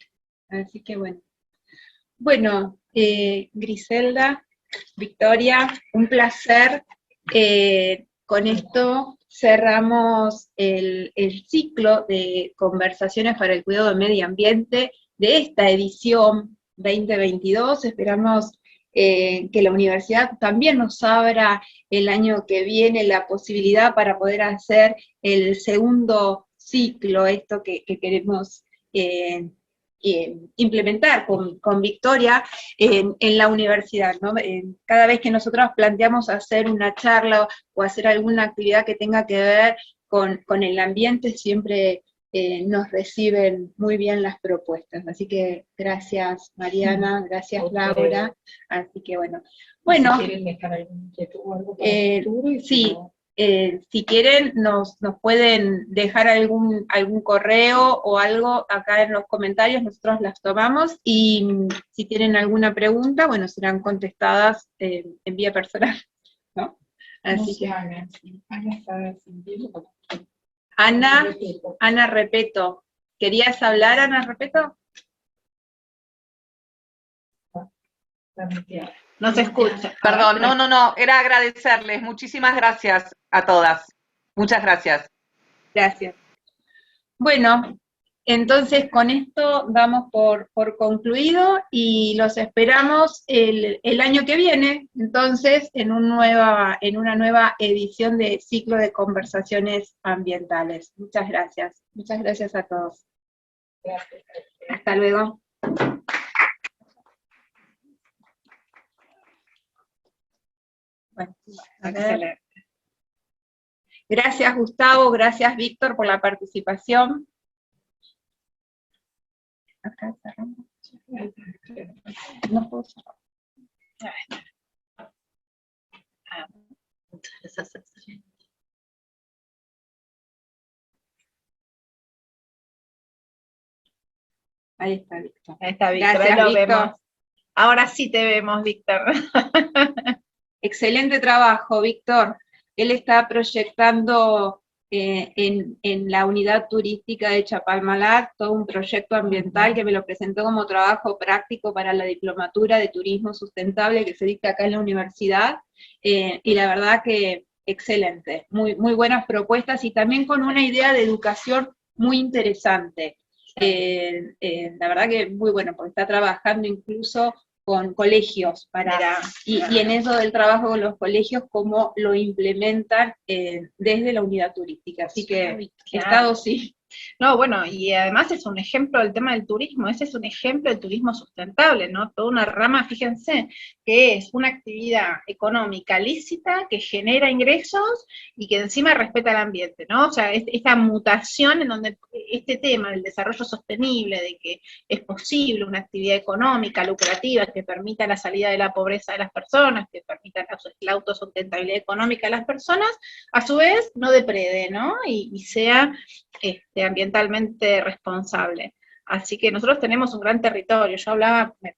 Así que bueno. Bueno, Griselda, Victoria, un placer. Con esto cerramos el ciclo de conversaciones para el cuidado del medio ambiente de esta edición 2022. Esperamos que la universidad también nos abra el año que viene la posibilidad para poder hacer el segundo ciclo, esto que queremos implementar con Victoria en la universidad, ¿no? Cada vez que nosotros planteamos hacer una charla o hacer alguna actividad que tenga que ver con el ambiente, siempre nos reciben muy bien las propuestas. Así que gracias Mariana, gracias Laura. Así que bueno. Bueno, Si quieren dejar algún inquietud o algo para el futuro, y sí. no, Si quieren, nos pueden dejar algún correo o algo acá en los comentarios, nosotros las tomamos, y si tienen alguna pregunta, bueno, serán contestadas en vía personal, ¿no? no Así sé, que, Ana, sí. Ana está sintiendo. Ana Repeto, ¿querías hablar, Ana Repeto? No se escucha. Perdón, no, era agradecerles. Muchísimas gracias a todas. Muchas gracias. Gracias. Bueno, entonces con esto damos por concluido y los esperamos el año que viene, entonces en una nueva edición de Ciclo de Conversaciones Ambientales. Muchas gracias. Muchas gracias a todos. Gracias. Hasta luego. Bueno, a ver. Excelente. Gracias Gustavo, gracias Víctor por la participación. Acá cerramos. No puedo cerrar. Ahí está Víctor. Ahí está Víctor, Gracias, ahí lo Víctor. vemos. Ahora sí te vemos, Víctor. Excelente trabajo, Víctor. Él está proyectando en la unidad turística de Chapalmalal todo un proyecto ambiental que me lo presentó como trabajo práctico para la diplomatura de turismo sustentable que se dicta acá en la universidad, y la verdad que excelente, muy, muy buenas propuestas y también con una idea de educación muy interesante. La verdad que muy bueno, porque está trabajando incluso con colegios, y en eso del trabajo con los colegios, cómo lo implementan desde la unidad turística. Así que, Estado sí. No, bueno, y además es un ejemplo del tema del turismo, ese es un ejemplo del turismo sustentable, ¿no? Toda una rama, fíjense, que es una actividad económica lícita, que genera ingresos y que encima respeta el ambiente, ¿no? O sea, esta mutación en donde este tema del desarrollo sostenible, de que es posible una actividad económica lucrativa que permita la salida de la pobreza de las personas, que permita la autosustentabilidad económica de las personas, a su vez no deprede, ¿no? Y sea ambientalmente responsable. Así que nosotros tenemos un gran territorio. Yo hablaba, me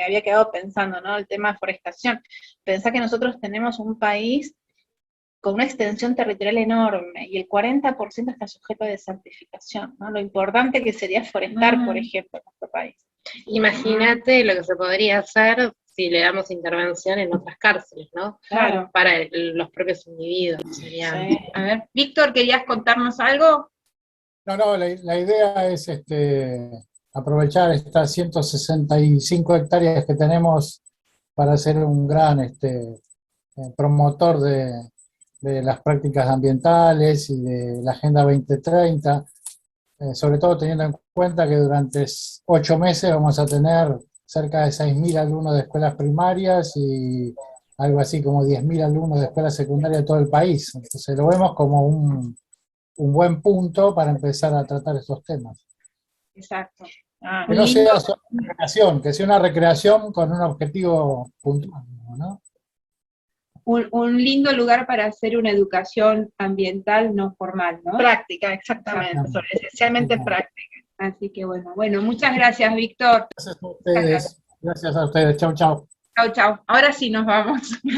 había quedado pensando, ¿no? El tema de forestación. Pensá que nosotros tenemos un país con una extensión territorial enorme, y el 40% está sujeto a desertificación, ¿no? Lo importante que sería forestar, por ejemplo, en nuestro país. Imagínate lo que se podría hacer si le damos intervención en otras cárceles, ¿no? Claro. Para los propios individuos. Sería... Sí. A ver, Víctor, ¿querías contarnos algo? No, la idea es aprovechar estas 165 hectáreas que tenemos para ser un gran promotor de las prácticas ambientales y de la Agenda 2030, sobre todo teniendo en cuenta que durante 8 meses vamos a tener cerca de 6.000 alumnos de escuelas primarias y algo así como 10.000 alumnos de escuelas secundarias de todo el país. Entonces lo vemos como un buen punto para empezar a tratar estos temas. Exacto. Que no sea solo recreación, que sea una recreación con un objetivo puntual, ¿no? un lindo lugar para hacer una educación ambiental no formal, ¿no? Práctica, exactamente, esencialmente práctica. Así que bueno, muchas gracias, Víctor. Gracias a ustedes. Gracias a ustedes. Chau, chau. Chau, chau. Ahora sí nos vamos.